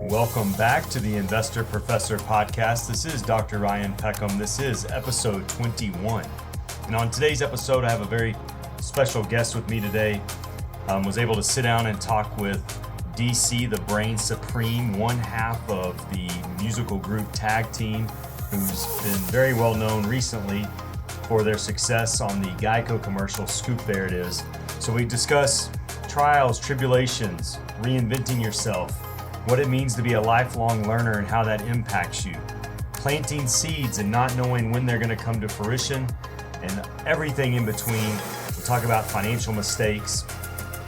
Welcome back to the Investor Professor podcast. This is Dr. Ryan Peckham. This is episode 21. And on today's episode, I have a very special guest with me today. Was able to sit down and talk with DC, the Brain Supreme, one half of the musical group Tag Team, who's been very well known recently for their success on the Geico commercial, Scoop There It Is. So we discuss trials, tribulations, reinventing yourself, what it means to be a lifelong learner and how that impacts you, planting seeds and not knowing when they're going to come to fruition, and everything in between. We'll talk about financial mistakes,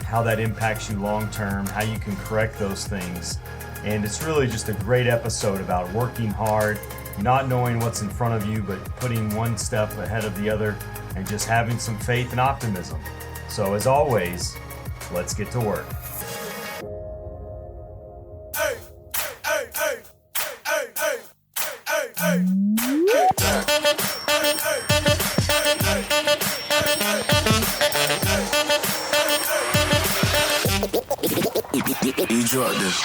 how that impacts you long term, how you can correct those things. And it's really just a great episode about working hard, not knowing what's in front of you, but putting one step ahead of the other and just having some faith and optimism. So as always, let's get to work. You drop this.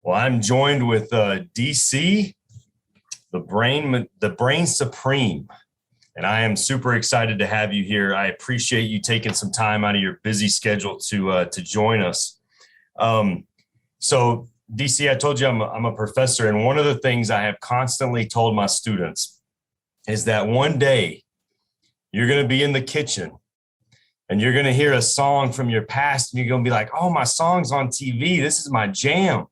Well, I'm joined with DC, the Brain Supreme, and I am super excited to have you here. I appreciate you taking some time out of your busy schedule to join us. So, DC, I told you I'm a professor, and one of the things I have constantly told my students is that one day you're going to be in the kitchen and you're going to hear a song from your past, and you're going to be like, "Oh, my song's on TV. This is my jam."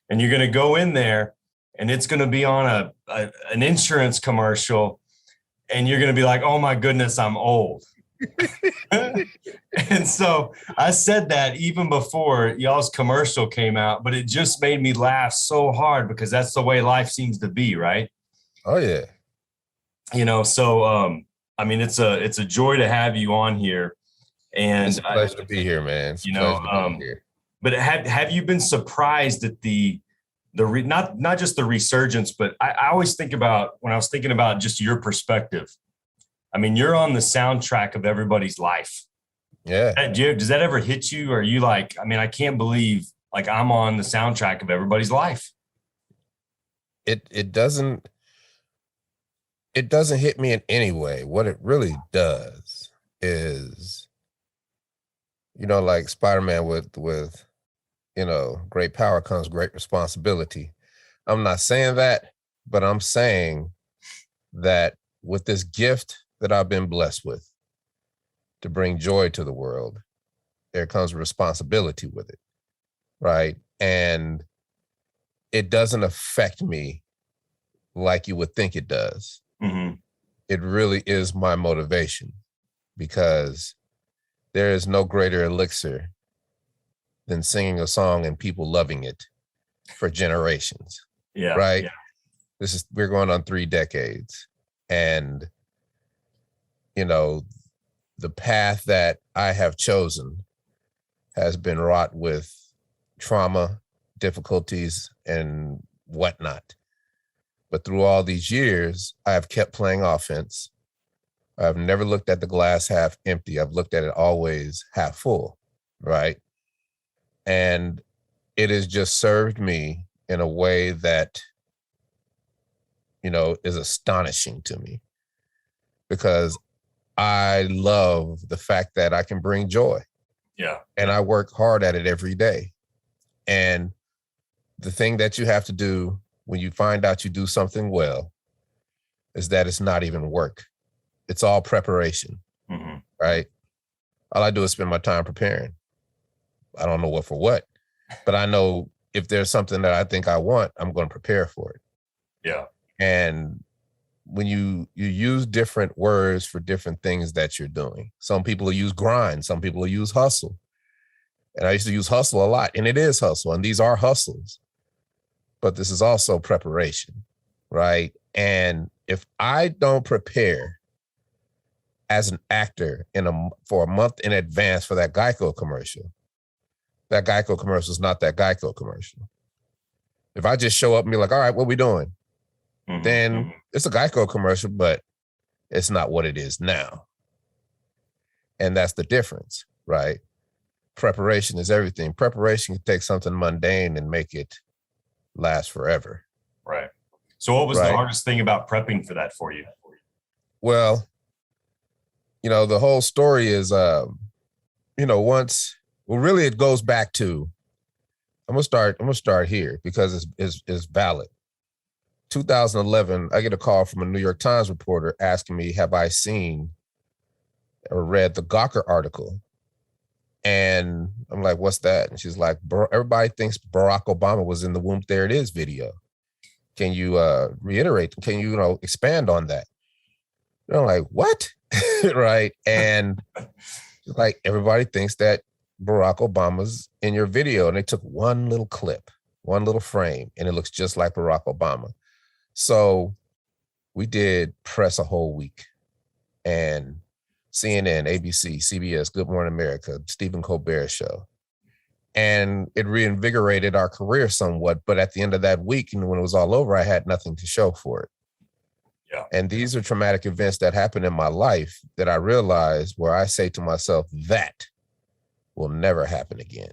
And you're going to go in there and it's going to be on an insurance commercial, and you're going to be like, "Oh my goodness, I'm old." And so I said that even before y'all's commercial came out, but it just made me laugh so hard because that's the way life seems to be, right? Oh yeah. So I mean, it's a joy to have you on here, and It's a pleasure to be here, man. It's a pleasure to be here. But have you been surprised at not just the resurgence, but I always think about, when I was thinking about just your perspective, I mean, you're on the soundtrack of everybody's life. Yeah. Does that ever hit you? Or are you like, I mean, I can't believe like I'm on the soundtrack of everybody's life? It doesn't hit me in any way. What it really does is, like Spider-Man with great power comes great responsibility. I'm not saying that, but I'm saying that with this gift that I've been blessed with to bring joy to the world, there comes responsibility with it, right? And it doesn't affect me like you would think it does. Mm-hmm. It really is my motivation, because there is no greater elixir than singing a song and people loving it for generations. Yeah. Right. Yeah. We're going on 3 decades. And, the path that I have chosen has been wrought with trauma, difficulties, and whatnot. But through all these years, I have kept playing offense. I've never looked at the glass half empty. I've looked at it always half full, right? And it has just served me in a way that, is astonishing to me, because I love the fact that I can bring joy. Yeah. And I work hard at it every day. And the thing that you have to do when you find out you do something well is that it's not even work. It's all preparation, Mm-hmm. right? All I do is spend my time preparing. I don't know what, but I know if there's something that I think I want, I'm going to prepare for it. Yeah. And when you use different words for different things that you're doing, some people will use grind, some people will use hustle. And I used to use hustle a lot, and it is hustle, and these are hustles. But this is also preparation, right? And if I don't prepare as an actor for a month in advance for that Geico commercial, that Geico commercial is not that Geico commercial. If I just show up and be like, all right, what we doing? Then it's a Geico commercial, but it's not what it is now. And that's the difference, right? Preparation is everything. Preparation can take something mundane and make it last forever. Right. So what was the hardest thing about prepping for that for you? Well, the whole story is, really it goes back to, I'm gonna start here because it's valid. 2011, I get a call from a New York Times reporter asking me, have I seen or read the Gawker article? And I'm like, what's that? And she's like, everybody thinks Barack Obama was in the Whoomp, There It Is video. Can you reiterate? Can you, expand on that? And I'm like, what? Right. And like, everybody thinks that Barack Obama's in your video. And they took one little clip, one little frame, and it looks just like Barack Obama. So we did press a whole week, and CNN, ABC, CBS, Good Morning America, Stephen Colbert Show. And it reinvigorated our career somewhat. But at the end of that week, and when it was all over, I had nothing to show for it. Yeah. And these are traumatic events that happened in my life that I realized, where I say to myself, that will never happen again.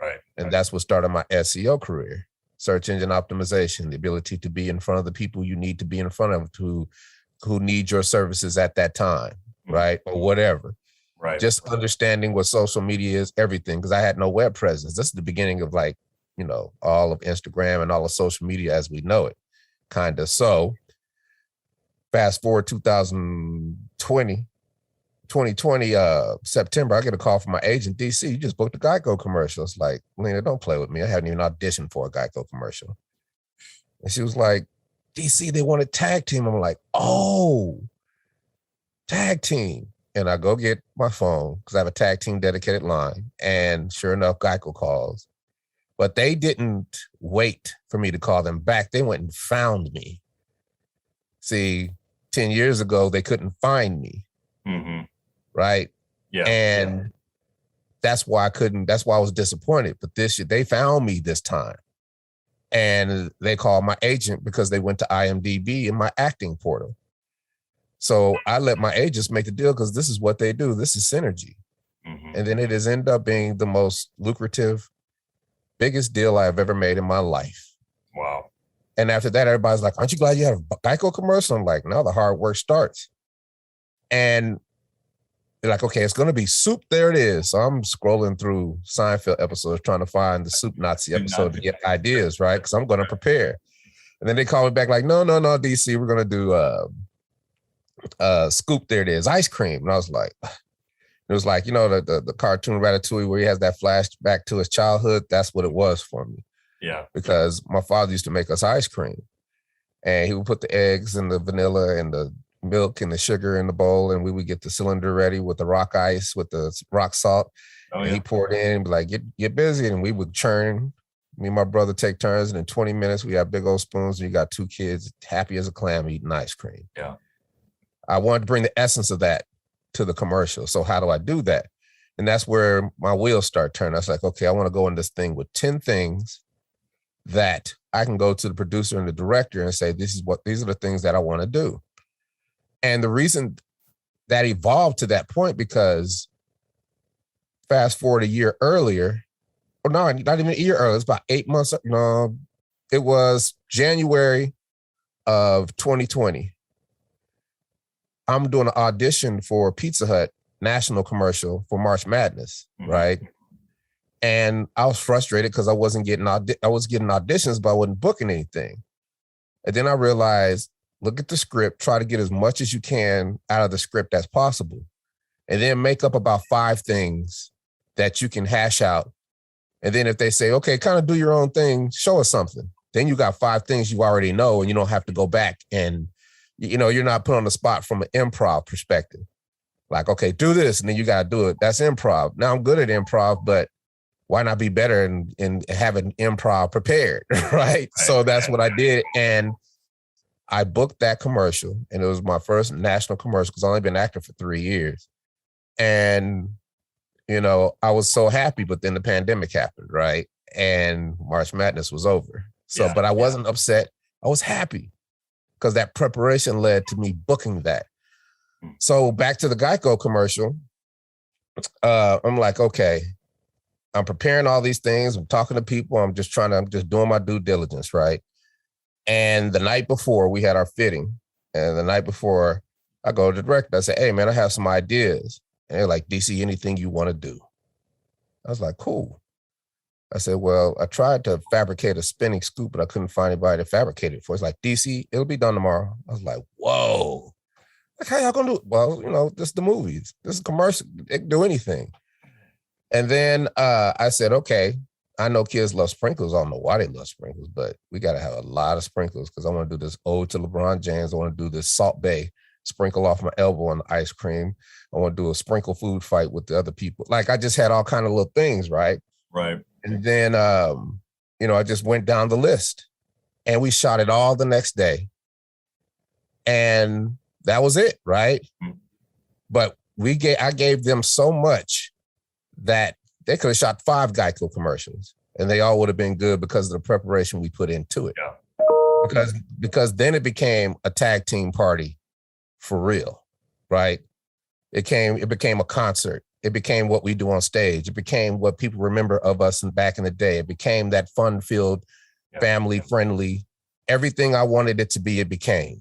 Right. And that's what started my SEO career. Search engine optimization, the ability to be in front of the people you need to be in front of, who need your services at that time, right? Or whatever. Right. Just understanding what social media is, everything, because I had no web presence. This is the beginning of all of Instagram and all of social media as we know it, kind of. So fast forward 2020, September, I get a call from my agent, DC, you just booked a Geico commercial. It's like, Lena, don't play with me. I hadn't even auditioned for a Geico commercial. And she was like, DC, they want a tag team. I'm like, oh, tag team. And I go get my phone because I have a tag team dedicated line. And sure enough, Geico calls. But they didn't wait for me to call them back. They went and found me. See, 10 years ago, they couldn't find me. Mm-hmm. Right. Yeah. And that's why I was disappointed. But this year they found me this time. And they called my agent because they went to IMDb in my acting portal. So I let my agents make the deal because this is what they do. This is synergy. Mm-hmm. And then it has ended up being the most lucrative, biggest deal I've ever made in my life. Wow. And after that, everybody's like, aren't you glad you had a Geico commercial? I'm like, no, the hard work starts. And they're like, okay, it's going to be soup. There it is. So I'm scrolling through Seinfeld episodes trying to find the soup Nazi episode to get ideas, right? Because I'm going to prepare. And then they call me back like, no, DC, we're going to do scoop. There it is, ice cream. And I was like, it was like, the cartoon Ratatouille where he has that flashback to his childhood. That's what it was for me. Yeah. Because my father used to make us ice cream. And he would put the eggs and the vanilla and the milk and the sugar in the bowl, and we would get the cylinder ready with the rock ice, with the rock salt. And he poured in and be like, get busy. And we would churn. Me and my brother take turns, and in 20 minutes, we have big old spoons, and you got two kids happy as a clam eating ice cream. Yeah. I wanted to bring the essence of that to the commercial. So how do I do that? And that's where my wheels start turning. I was like, okay, I want to go in this thing with 10 things that I can go to the producer and the director and say, these are the things that I want to do. And the reason that evolved to that point, because fast forward a year earlier, or no, not even a year earlier, it's about 8 months. No, it was January of 2020. I'm doing an audition for Pizza Hut national commercial for March Madness, right? And I was frustrated because I was getting auditions, but I wasn't booking anything. And then I realized, look at the script, try to get as much as you can out of the script as possible. And then make up about 5 things that you can hash out. And then if they say, okay, kind of do your own thing, show us something. Then you got 5 things you already know, and you don't have to go back and, you're not put on the spot from an improv perspective. Like, okay, do this, and then you got to do it. That's improv. Now I'm good at improv, but why not be better and have an improv prepared, right? So that's what I did. And I booked that commercial, and it was my first national commercial because I've only been acting for 3 years. And I was so happy, but then the pandemic happened, right? And March Madness was over. So, but I wasn't upset. I was happy because that preparation led to me booking that. So back to the Geico commercial, I'm like, okay, I'm preparing all these things. I'm talking to people. I'm just doing my due diligence, right? And the night before we had our fitting, and the night before I go to the director, I say, hey man, I have some ideas. And they're like, DC, anything you want to do? I was like, cool. I said, well, I tried to fabricate a spinning scoop, but I couldn't find anybody to fabricate it for. It's like, DC, it'll be done tomorrow. I was like, whoa. Like, how y'all gonna do it? Well, this is the movies. This is commercial. They can do anything. And then I said, okay, I know kids love sprinkles. I don't know why they love sprinkles, but we got to have a lot of sprinkles because I want to do this ode to LeBron James. I want to do this Salt Bae, sprinkle off my elbow on the ice cream. I want to do a sprinkle food fight with the other people. Like I just had all kind of little things, right? Right. And then, I just went down the list and we shot it all the next day. And that was it, right? Mm-hmm. But I gave them so much that they could have shot 5 Geico commercials and they all would have been good because of the preparation we put into it. Yeah. Because then it became a tag team party for real, right? It became a concert. It became what we do on stage. It became what people remember of us back in the day. It became that fun-filled, family-friendly, everything I wanted it to be, it became.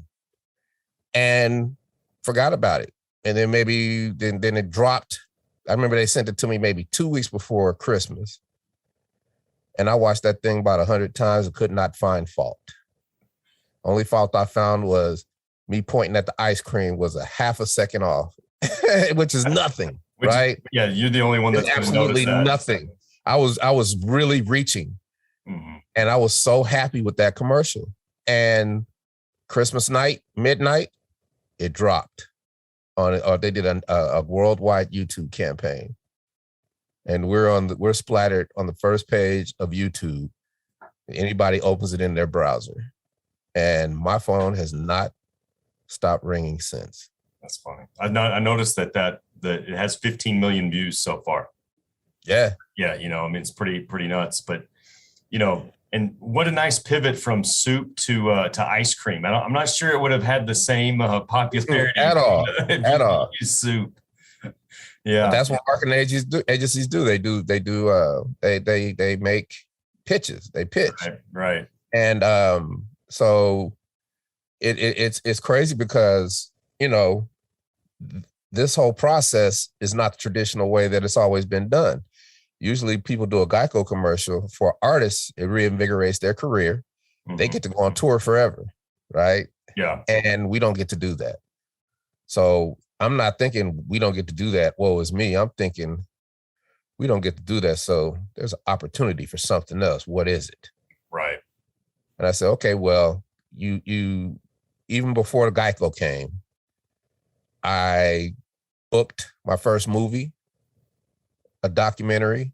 And forgot about it. And then then it dropped. I remember they sent it to me maybe 2 weeks before Christmas. And I watched that thing about 100 times and could not find fault. Only fault I found was me pointing at the ice cream was a half a second off, which is nothing, right? Yeah, you're the only one that's absolutely nothing. I was really reaching. Mm-hmm. And I was so happy with that commercial. And Christmas night, midnight, it dropped. They did a worldwide YouTube campaign, and we're splattered on the first page of YouTube. Anybody opens it in their browser, and my phone has not stopped ringing since. That's funny. I noticed that it has 15 million views so far. Yeah. It's pretty nuts, but and what a nice pivot from soup to ice cream. I'm not sure it would have had the same popularity at all. At all. Soup. Yeah, but that's what marketing agencies do. They make pitches. They pitch. Right. And so it's crazy because this whole process is not the traditional way that it's always been done. Usually people do a Geico commercial. For artists, it reinvigorates their career. Mm-hmm. They get to go on tour forever, right? Yeah. And we don't get to do that. So I'm not thinking we don't get to do that. Woe is me. I'm thinking we don't get to do that. So there's an opportunity for something else. What is it? Right. And I said, okay, well, you even before the Geico came, I booked my first movie, a documentary,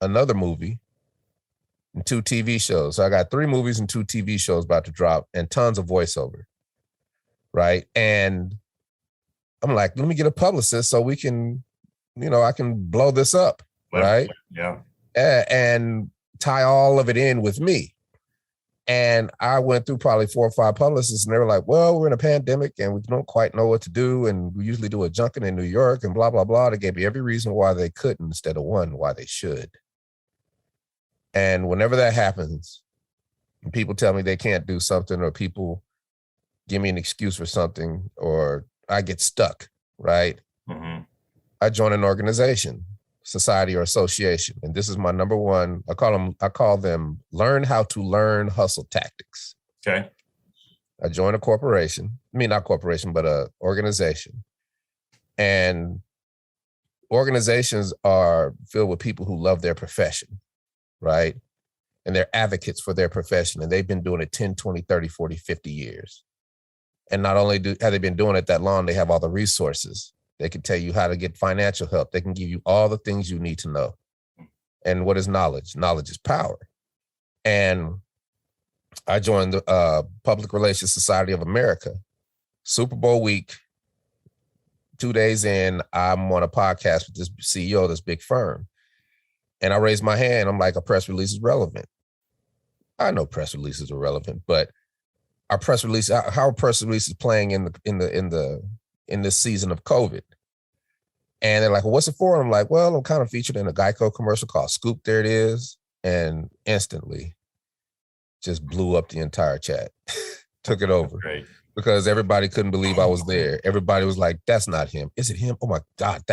another movie, and 2 TV shows. So I got 3 movies and 2 TV shows about to drop and tons of voiceover, right? And I'm like, let me get a publicist so we can, I can blow this up, right? Yeah. And tie all of it in with me. And I went through probably 4 or 5 publicists and they were like, well, we're in a pandemic and we don't quite know what to do. And we usually do a junket in New York and blah, blah, blah. They gave me every reason why they couldn't instead of one why they should. And whenever that happens, people tell me they can't do something or people give me an excuse for something or I get stuck, right? Mm-hmm. I join an organization, society or association. And this is my number one, I call them learn how to learn hustle tactics. Okay. I joined a corporation. Not corporation, but a organization. And organizations are filled with people who love their profession, right? And they're advocates for their profession. And they've been doing it 10, 20, 30, 40, 50 years. And not only have they been doing it that long, they have all the resources. They can tell you how to get financial help. They can give you all the things you need to know. And what is knowledge? Knowledge is power. And I joined the Public Relations Society of America. Super Bowl week, 2 days in, I'm on a podcast with this CEO of this big firm. And I raised my hand. I'm like, a press release is relevant. I know press releases are relevant, but how are press releases playing in this season of COVID? And they're like, well, what's it for? And I'm like, well, I'm kind of featured in a Geico commercial called Scoop. There it is. And instantly just blew up the entire chat, took it over. Great. Because everybody couldn't believe I was there. Everybody was like, that's not him. Is it him? Oh my God,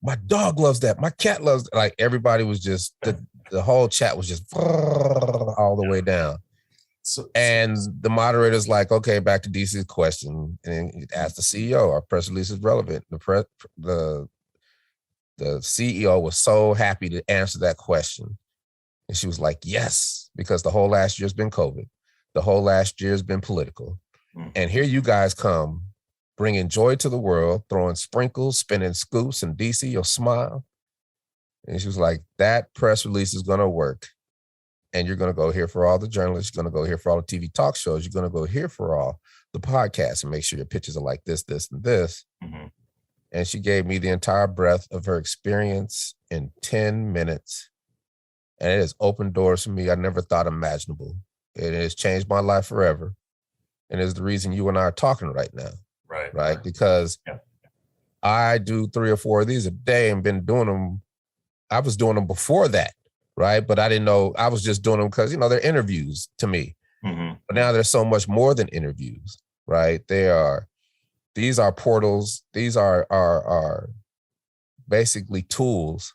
my dog loves that. My cat loves, like, everybody was just, the whole chat was just all the way down. And the moderator's like, okay, back to DC's question. And he asked the CEO, our press release is relevant. The CEO was so happy to answer that question. And she was like, yes, because the whole last year's been COVID. The whole last year's been political. And here you guys come, bringing joy to the world, throwing sprinkles, spinning scoops, and DC, you'll smile. And she was like, that press release is going to work. And you're going to go here for all the journalists. You're going to go here for all the TV talk shows. You're going to go here for all the podcasts and make sure your pitches are like this, this, and this. Mm-hmm. And she gave me the entire breadth of her experience in 10 minutes. And it has opened doors for me I never thought imaginable. It has changed my life forever. And is the reason you and I are talking right now. Right. Because I do 3 or 4 of these a day and been doing them. I was doing them before that. Right. But I didn't know. I was just doing them because, they're interviews to me. Mm-hmm. But now there's so much more than interviews. Right. These are portals. These are basically tools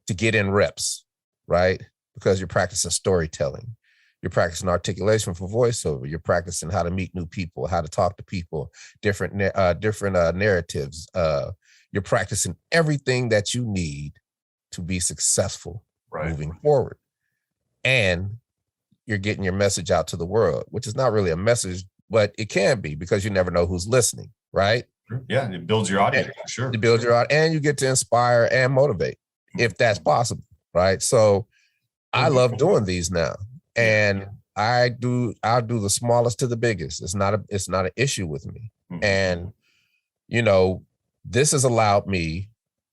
to get in reps. Right. Because you're practicing storytelling. You're practicing articulation for voiceover. You're practicing how to meet new people, how to talk to people, different narratives. You're practicing everything that you need to be successful moving forward. And you're getting your message out to the world, which is not really a message, but it can be because you never know who's listening, right? Yeah, it builds your audience, for sure. It builds your audience, and you get to inspire and motivate, if that's possible, right? So I love doing these now. And I'll do the smallest to the biggest. It's not an issue with me. Mm-hmm. And, this has allowed me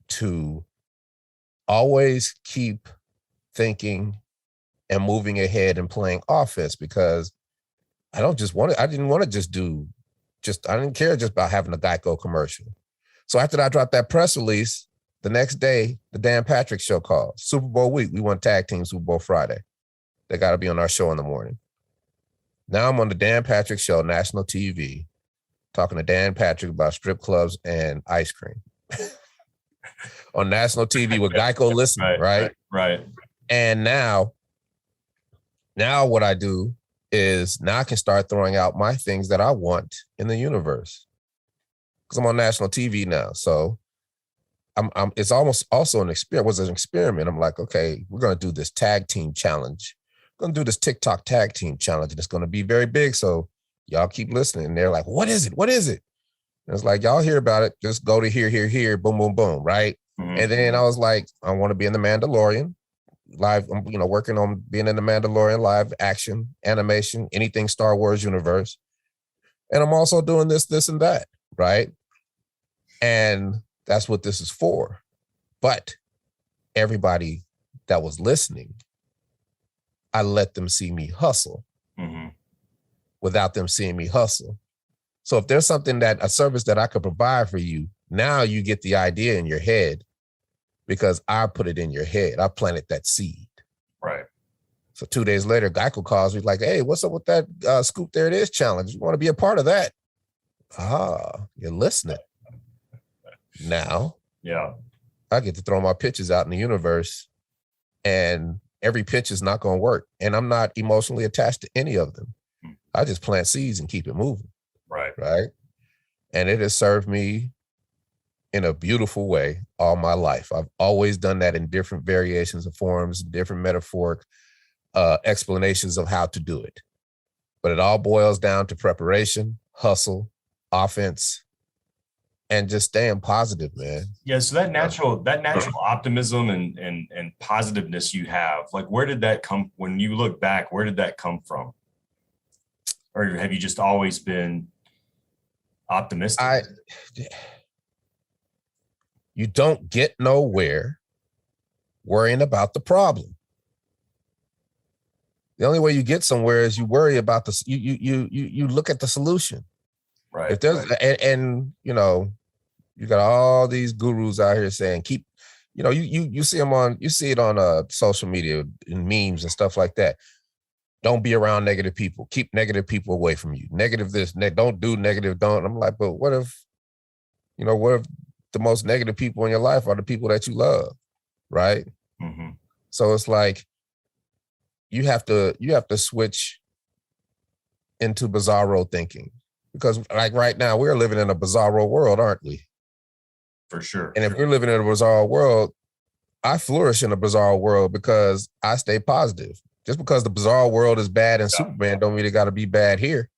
to always keep thinking and moving ahead and playing offense, because I didn't want to I didn't care just about having a Geico commercial. So after I dropped that press release, the next day, the Dan Patrick Show called. Super Bowl week, we won tag team Super Bowl Friday. They got to be on our show in the morning. Now I'm on the Dan Patrick Show, national TV, talking to Dan Patrick about strip clubs and ice cream on national TV with Geico listening, right. And now what I do is now I can start throwing out my things that I want in the universe, because I'm on national TV now. So it's almost also an experiment. I'm like, okay, we're going to do this tag team challenge. Going to do this TikTok tag team challenge, and it's going to be very big. So y'all keep listening. And they're like, what is it? What is it? And it's like, y'all hear about it. Just go to here, boom, boom, boom. Right. Mm-hmm. And then I was like, I want to be in the Mandalorian live. I'm, working on being in the Mandalorian live action, animation, anything Star Wars universe. And I'm also doing this, and that. Right. And that's what this is for. But everybody that was listening, I let them see me hustle without them seeing me hustle. So if there's a service that I could provide for you, now you get the idea in your head, because I put it in your head. I planted that seed. Right. So 2 days later, Geico calls me like, hey, what's up with that Scoop There It Is challenge? You want to be a part of that? You're listening. Now, I get to throw my pitches out in the universe, and every pitch is not going to work. And I'm not emotionally attached to any of them. I just plant seeds and keep it moving. Right. And it has served me in a beautiful way all my life. I've always done that in different variations of forms, different metaphoric explanations of how to do it. But it all boils down to preparation, hustle, offense, and just staying positive, man. Yeah. So that natural optimism and positiveness you have, like, where did that come? When you look back, where did that come from? Or have you just always been optimistic? You don't get nowhere worrying about the problem. The only way you get somewhere is you worry about you look at the solution. Right. If there's and you know, you got all these gurus out here saying keep, you know, you see them on, you see it on social media and memes and stuff like that. Don't be around negative people. Keep negative people away from you. Negative this, don't do negative, don't. I'm like, but what if the most negative people in your life are the people that you love, right? Mm-hmm. So it's like you have to switch into bizarro thinking, because like right now we're living in a bizarro world, aren't we? For sure. And if we're living in a bizarro world, I flourish in a bizarro world because I stay positive. Just because the bizarre world is bad and Superman don't mean it got to be bad here.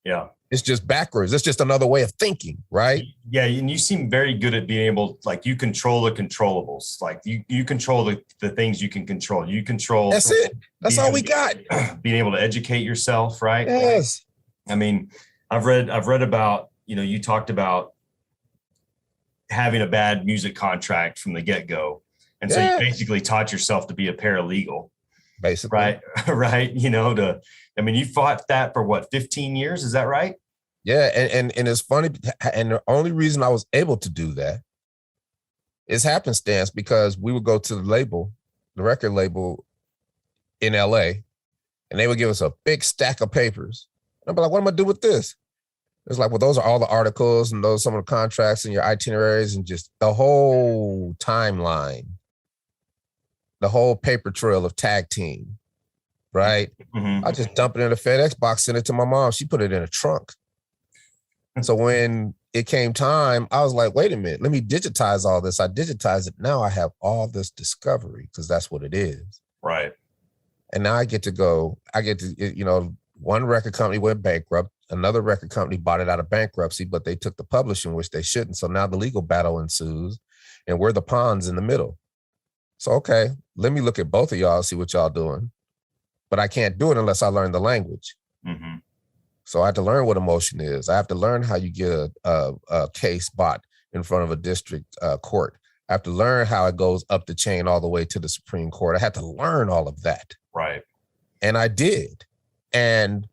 Yeah. It's just backwards. It's just another way of thinking, right? Yeah, and you seem very good at being able, like, you control the controllables. Like you control the things you can control. You control. That's it. That's all we got. Being able to educate yourself, right? Yes. I mean, I've read about, you talked about having a bad music contract from the get-go. And so you basically taught yourself to be a paralegal. Basically. Right. Right. You fought that for what, 15 years? Is that right? Yeah. And it's funny. And the only reason I was able to do that is happenstance, because we would go to the record label in LA, and they would give us a big stack of papers. And I'd be like, what am I gonna do with this? It's like, well, those are all the articles and those some of the contracts and your itineraries and just the whole timeline, the whole paper trail of Tag Team, right? Mm-hmm. I just dump it in a FedEx box, send it to my mom. She put it in a trunk. So when it came time, I was like, wait a minute, let me digitize all this. I digitized it. Now I have all this discovery, because that's what it is. Right. And now I get to, one record company went bankrupt. Another record company bought it out of bankruptcy, but they took the publishing, which they shouldn't. So now the legal battle ensues, and we're the pawns in the middle. So, okay, let me look at both of y'all, see what y'all doing. But I can't do it unless I learn the language. Mm-hmm. So I have to learn what emotion is. I have to learn how you get a case bought in front of a district court. I have to learn how it goes up the chain all the way to the Supreme Court. I had to learn all of that. Right. And I did. And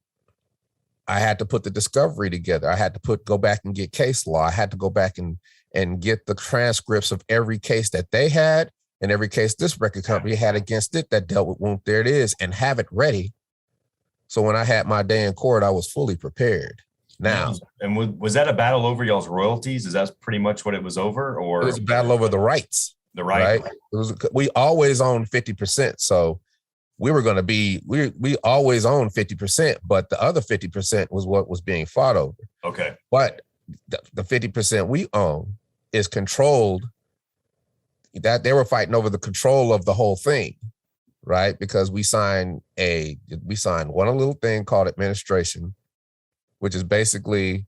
I had to put the discovery together. I had to go back and get case law. I had to go back and get the transcripts of every case that they had and every case this record company had against it that dealt with Whoomp. There it is, and have it ready. So when I had my day in court, I was fully prepared. Now, and was that a battle over y'all's royalties? Is that pretty much what it was over, or it was a battle over the rights? The right. We always owned 50%, so we were going to be we always owned 50%, but the other 50% was what was being fought over. Okay, but the 50% we own is controlled. That they were fighting over the control of the whole thing, right? Because we signed one little thing called administration, which is basically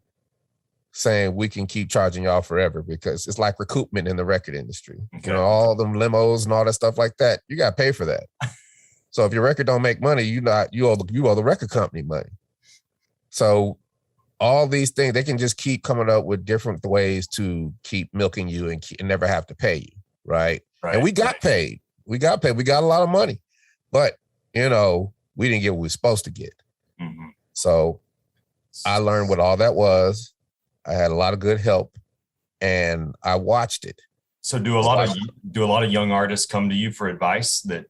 saying we can keep charging y'all forever, because it's like recoupment in the record industry. Okay. All them limos and all that stuff like that, you got to pay for that. So if your record don't make money, you owe the record company money. So all these things, they can just keep coming up with different ways to keep milking you and never have to pay you, right? And we got paid. We got a lot of money, but we didn't get what we were supposed to get. Mm-hmm. So I learned what all that was. I had a lot of good help, and I watched it. So do a lot of young artists come to you for advice that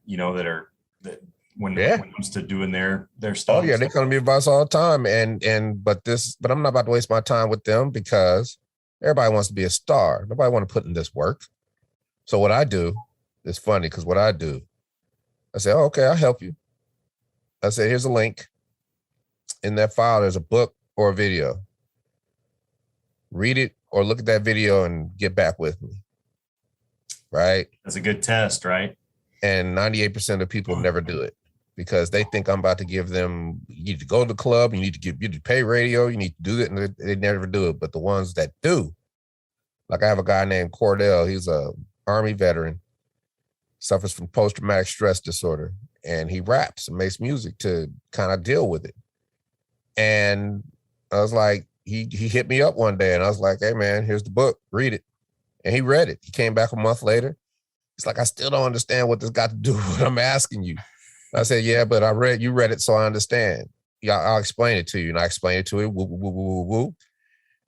when it comes to doing their stuff? Oh yeah, they come to me advice all the time, but I'm not about to waste my time with them, because everybody wants to be a star. Nobody want to put in this work. So what I do is funny, because what I do, I say, oh, okay, I'll help you. I say, here's a link. In that file, there's a book or a video. Read it or look at that video and get back with me. Right? That's a good test, right? And 98% of people never do it, because they think I'm about to give them, you need to go to the club, you need to pay radio, you need to do it, and they never do it. But the ones that do, like I have a guy named Cordell, he's a Army veteran, suffers from post-traumatic stress disorder, and he raps and makes music to kind of deal with it. And I was like, he hit me up one day, and I was like, hey man, here's the book, read it. And he read it. He came back a month later. He's like, I still don't understand what this got to do with what I'm asking you. I said, yeah, but you read it, so I understand. Yeah, I'll explain it to you. And I explained it to him. Woo, woo, woo, woo, woo.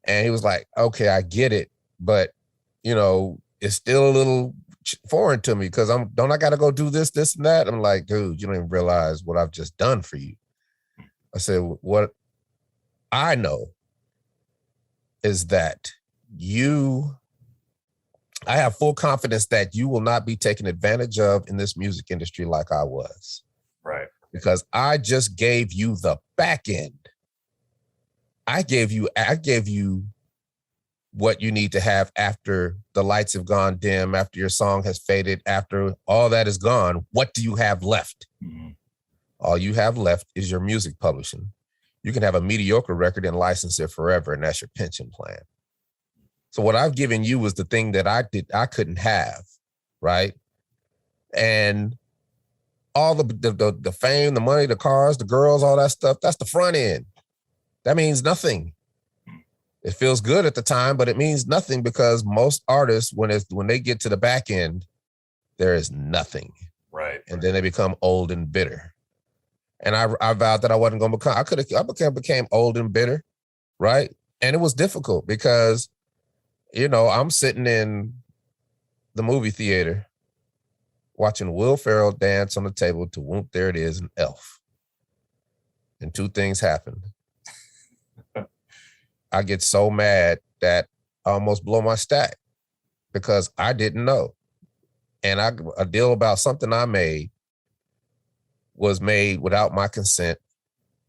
And he was like, okay, I get it. But, it's still a little foreign to me because don't I got to go do this, and that? I'm like, dude, you don't even realize what I've just done for you. I said, what I know is that I have full confidence that you will not be taken advantage of in this music industry like I was. Right. Because I just gave you the back end. I gave you what you need to have after the lights have gone dim, after your song has faded, after all that is gone. What do you have left? Mm-hmm. All you have left is your music publishing. You can have a mediocre record and license it forever, and that's your pension plan. So what I've given you was the thing that I couldn't have, right? And all the fame, the money, the cars, the girls, all that stuff, that's the front end. That means nothing. It feels good at the time, but it means nothing because most artists, when they get to the back end, there is nothing. Right. And then they become old and bitter. And I vowed that I wasn't going to become, I became old and bitter, right? And it was difficult because, I'm sitting in the movie theater watching Will Ferrell dance on the table to Whoomp, There It Is, and Elf. And two things happened. I get so mad that I almost blow my stack because I didn't know. And a deal about something I made was made without my consent,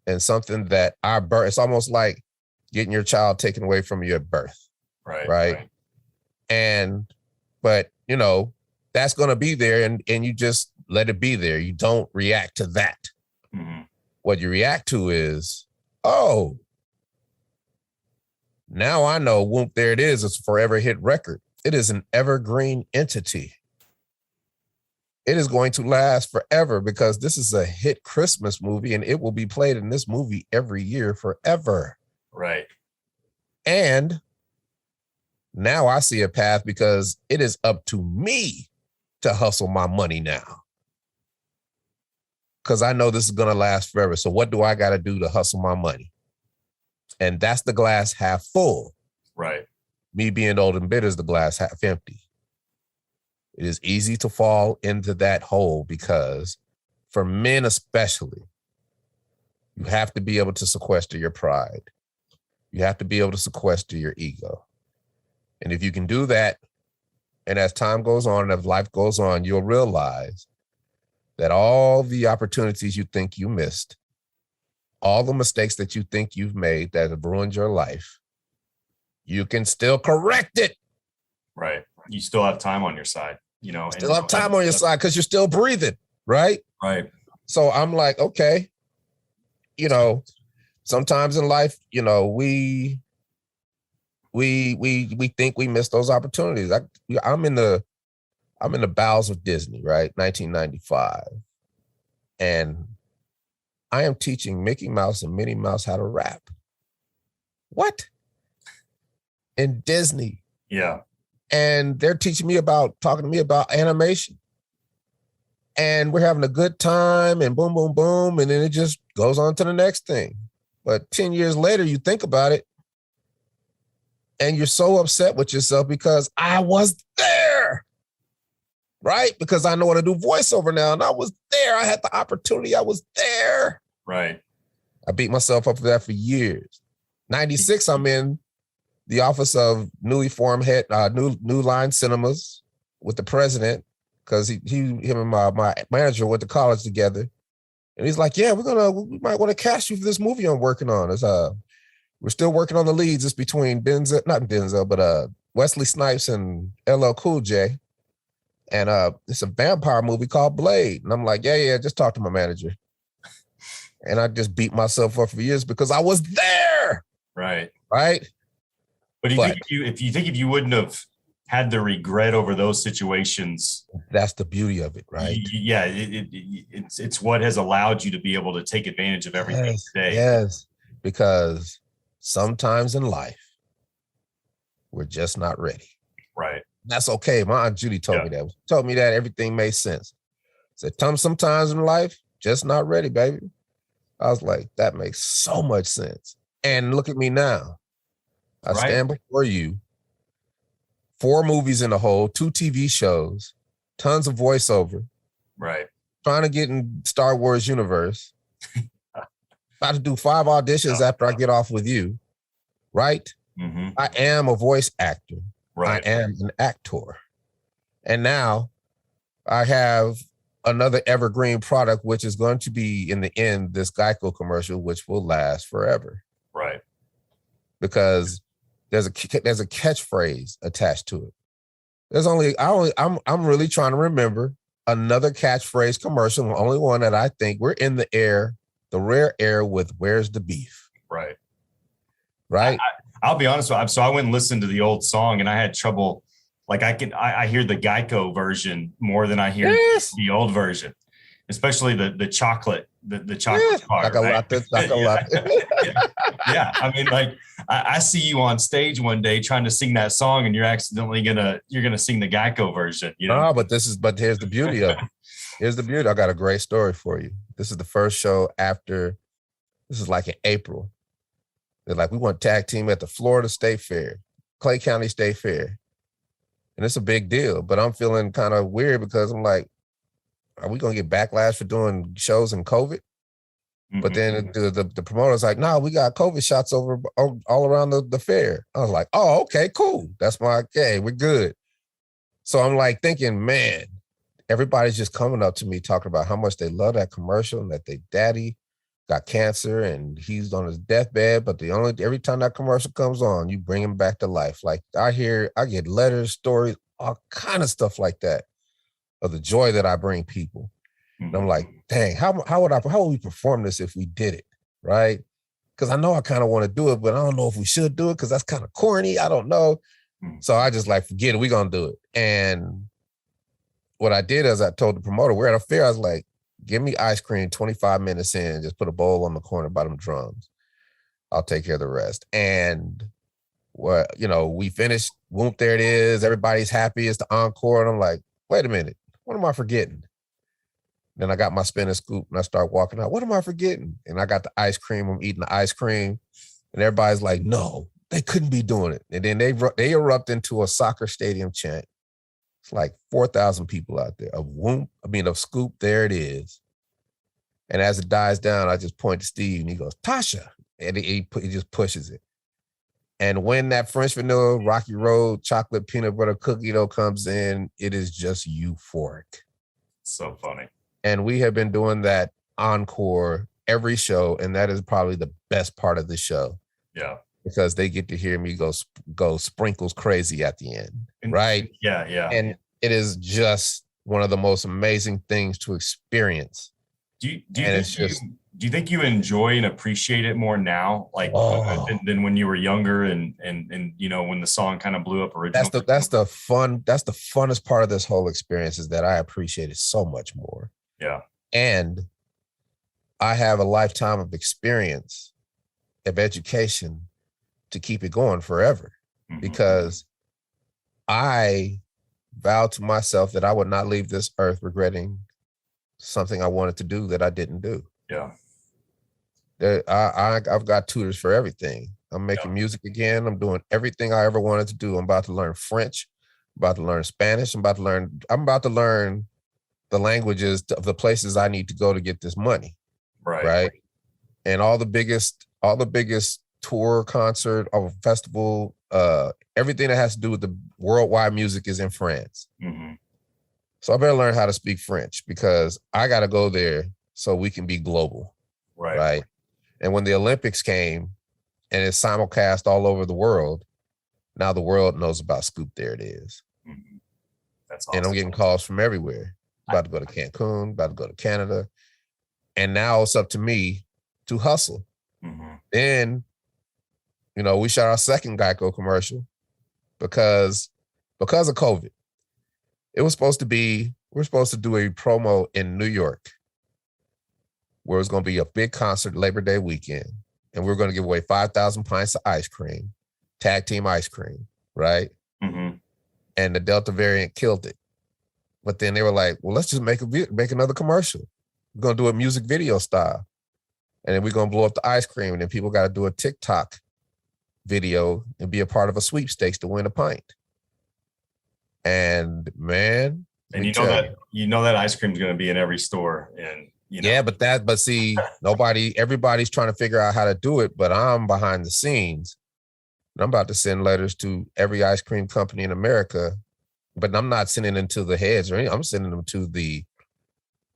and something that I birthed. It's almost like getting your child taken away from you at birth. Right. But that's going to be there, and you just let it be there. You don't react to that. Mm-hmm. What you react to is, oh, now I know Whoomp, There It Is a forever hit record. It is an evergreen entity. It is going to last forever because this is a hit Christmas movie and it will be played in this movie every year forever. Right. And now I see a path because it is up to me to hustle my money now. Because I know this is going to last forever. So what do I got to do to hustle my money? And that's the glass half full. Right. Me being old and bitter is the glass half empty. It is easy to fall into that hole because for men especially, you have to be able to sequester your pride. You have to be able to sequester your ego. And if you can do that, and as time goes on and as life goes on, you'll realize that all the opportunities you think you missed, all the mistakes that you think you've made that have ruined your life, you can still correct it. Right. You still have time on your side, Still have time on your side because you're still breathing, right? Right. So I'm like, okay, sometimes in life, we think we miss those opportunities. I'm in the bowels of Disney, right? 1995. And I am teaching Mickey Mouse and Minnie Mouse how to rap. What? In Disney. Yeah. And they're talking to me about animation. And we're having a good time and boom, boom, boom. And then it just goes on to the next thing. But 10 years later, you think about it and you're so upset with yourself because I was there, right? Because I know how to do voiceover now and I was there. I had the opportunity. I was there. Right. I beat myself up for that for years. 96, I'm in the office of newly formed head, New Line Cinemas with the president, because him and my manager went to college together. And he's like, yeah, we might want to cast you for this movie I'm working on. We're still working on the leads. It's between Wesley Snipes and LL Cool J. And it's a vampire movie called Blade. And I'm like, yeah, just talk to my manager. And I just beat myself up for years because I was there. Right. Right. But if you wouldn't have had the regret over those situations, that's the beauty of it, right? Yeah, it's what has allowed you to be able to take advantage of everything today. Yes, because sometimes in life, we're just not ready. Right. That's okay. My Aunt Judy told me that. She told me that everything made sense. Said, sometimes in life, just not ready, baby. I was like, that makes so much sense. And look at me now. I stand before you, 4 movies in the hole, 2 TV shows, tons of voiceover. Right. Trying to get in Star Wars universe. About to do 5 auditions after I get off with you. Right? Mm-hmm. I am a voice actor. Right. I am an actor. And now I have another evergreen product, which is going to be, in the end, this Geico commercial, which will last forever. Right. Because there's a catchphrase attached to it. I'm really trying to remember another catchphrase commercial, the only one that I think we're in the air, the rare air with "Where's the beef?" Right. Right. I'll be honest with you. So I went and listened to the old song, and I had trouble. Like I hear the Geico version more than I hear the old version, especially the chocolate, the chocolate part. Yeah. I mean, like I see you on stage one day trying to sing that song, and you're gonna sing the Geico version. You know. No, but here's the beauty of it. Here's the beauty. I got a great story for you. This is the first show after. This is like in April. They're like, we want tag team at the Florida State Fair, Clay County State Fair. And it's a big deal, but I'm feeling kind of weird because I'm like, are we going to get backlash for doing shows in COVID? Mm-hmm. But then the promoter's like, no, we got COVID shots over all around the fair. I was like, oh, okay, cool. We're good. So I'm like thinking, man, everybody's just coming up to me talking about how much they love that commercial and that their daddy got cancer and he's on his deathbed. But every time that commercial comes on, you bring him back to life. Like I get letters, stories, all kind of stuff like that of the joy that I bring people. And I'm like, dang, how would we perform this if we did it? Right. Because I know I kind of want to do it, but I don't know if we should do it because that's kind of corny. I don't know. So I just like, forget it. We're going to do it. And what I did is I told the promoter, we're at a fair. I was like, give me ice cream 25 minutes in, just put a bowl on the corner by them drums. I'll take care of the rest. And we finished Whoomp, there it is. Everybody's happy. It's the encore. And I'm like, wait a minute. What am I forgetting? Then I got my spin and scoop and I start walking out. What am I forgetting? And I got the ice cream. I'm eating the ice cream. And everybody's like, no, they couldn't be doing it. And then they erupt into a soccer stadium chant. It's like 4,000 people out there of Scoop, there it is. And as it dies down, I just point to Steve and he goes, Tasha. And he just pushes it. And when that French vanilla Rocky Road chocolate peanut butter cookie dough comes in, it is just euphoric. So funny. And we have been doing that encore every show. And that is probably the best part of the show. Yeah. Because they get to hear me go sprinkles crazy at the end, right? Yeah. And it is just one of the most amazing things to experience. Do you think you enjoy and appreciate it more now, like than when you were younger and when the song kind of blew up originally? That's the funnest part of this whole experience is that I appreciate it so much more. Yeah. And I have a lifetime of experience, of education, to keep it going forever, because I vowed to myself that I would not leave this earth regretting something I wanted to do that I didn't do. Yeah. I've got tutors for everything. I'm making music again. I'm doing everything I ever wanted to do. I'm about to learn French. I'm about to learn Spanish. I'm about to learn the languages of the places I need to go to get this money. Right. And all the biggest tour, concert, or festival, everything that has to do with the worldwide music is in France. Mm-hmm. So I better learn how to speak French because I got to go there so we can be global. Right. And when the Olympics came and it's simulcast all over the world, now the world knows about Scoop, there it is. Mm-hmm. That's awesome. And I'm getting calls from everywhere. About to go to Cancun, about to go to Canada. And now it's up to me to hustle. Mm-hmm. Then, we shot our second Geico commercial because of COVID. We're supposed to do a promo in New York where it's going to be a big concert Labor Day weekend. And we're going to give away 5,000 pints of ice cream, tag team ice cream, right? Mm-hmm. and the Delta variant killed it. But then they were like, well, let's just make another commercial. We're going to do a music video style. And then we're going to blow up the ice cream. And then people got to do a TikTok video and be a part of a sweepstakes to win a pint. And man, and you know that ice cream is going to be in every store. And yeah, but see, everybody's trying to figure out how to do it, but I'm behind the scenes. And I'm about to send letters to every ice cream company in America, but I'm not sending them to the heads or anything. I'm sending them to the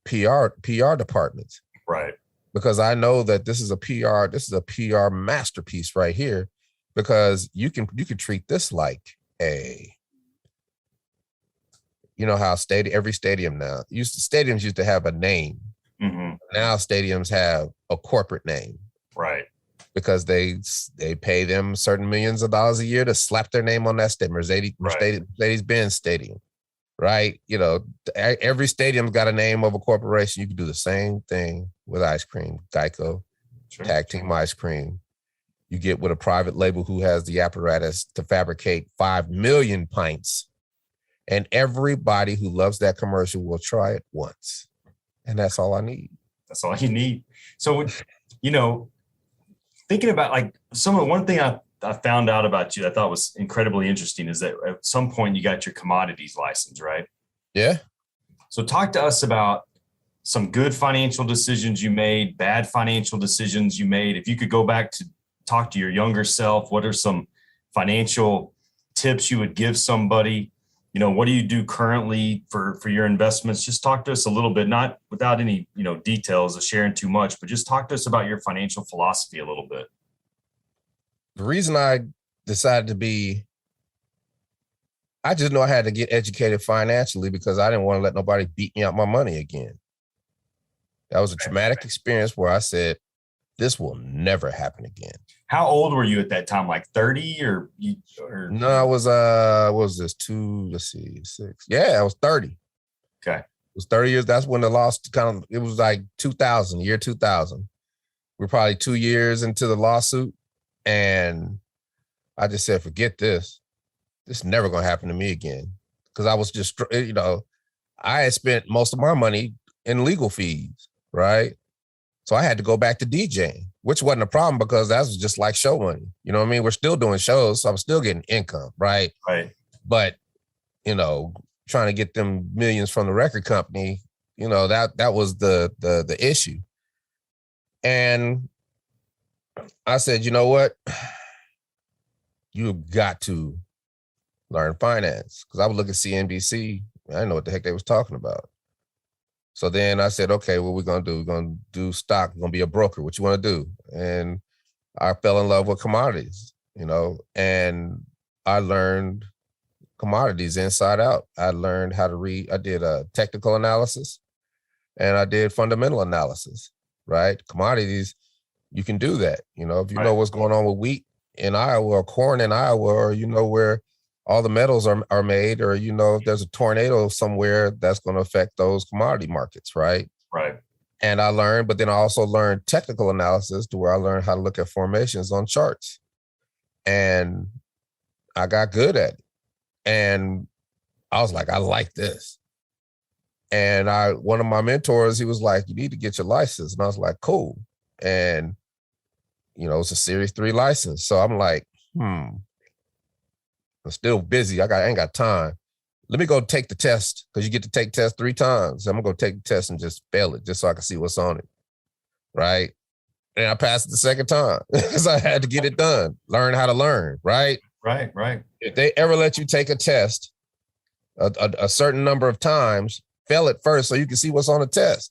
PR departments. Right. Because I know that this is a PR masterpiece right here, because you can treat this like how every stadium now stadiums used to have a name. Mm-hmm. Now stadiums have a corporate name. Right. Because they pay them certain millions of dollars a year to slap their name on that stadium. Mercedes-Benz Stadium, right? Every stadium's got a name of a corporation. You can do the same thing with ice cream. Geico, sure. Tag Team Ice Cream. You get with a private label who has the apparatus to fabricate 5 million pints, and everybody who loves that commercial will try it once, and that's all I need. That's all you need. So, thinking about like one thing I found out about you that I thought was incredibly interesting is that at some point you got your commodities license, right? Yeah. So talk to us about some good financial decisions you made, bad financial decisions you made. If you could go back to talk to your younger self, what are some financial tips you would give somebody? What do you do currently for your investments? Just talk to us a little bit, not without any, details of sharing too much, but just talk to us about your financial philosophy a little bit. The reason I decided I just know I had to get educated financially because I didn't want to let nobody beat me out my money again. That was a traumatic experience where I said, this will never happen again. How old were you at that time? Like 30 or? No, I was, what was this? 6. Yeah, I was 30. Okay. It was 30 years. That's when the loss it was like 2000, year 2000. We're probably 2 years into the lawsuit. And I just said, forget this. This is never going to happen to me again. Because I was just, I had spent most of my money in legal fees, right? So I had to go back to DJing, which wasn't a problem because that was just like show money. You know what I mean? We're still doing shows, so I'm still getting income, right? Right. But, trying to get them millions from the record company, that was the issue. And I said, you know what? You've got to learn finance. Because I would look at CNBC, I didn't know what the heck they was talking about. So then I said, okay, what we're going to do? We're going to do stock. We're going to be a broker. What you want to do? And I fell in love with commodities, and I learned commodities inside out. I learned how to read. I did a technical analysis and I did fundamental analysis, right? Commodities, you can do that. If you know what's going on with wheat in Iowa or corn in Iowa, or where all the metals are made, or if there's a tornado somewhere that's going to affect those commodity markets, right? Right. And I learned, but then I also learned technical analysis to where I learned how to look at formations on charts. And I got good at it. And I was like, I like this. And one of my mentors, he was like, you need to get your license. And I was like, cool. And, it's a Series 3 license. So I'm like, I'm still busy. I ain't got time. Let me go take the test, because you get to take tests 3 times. I'm going to go take the test and just fail it just so I can see what's on it. Right. And I passed it the second time because I had to get it done. Learn how to learn. Right. Right. If they ever let you take a test a certain number of times, fail it first so you can see what's on the test.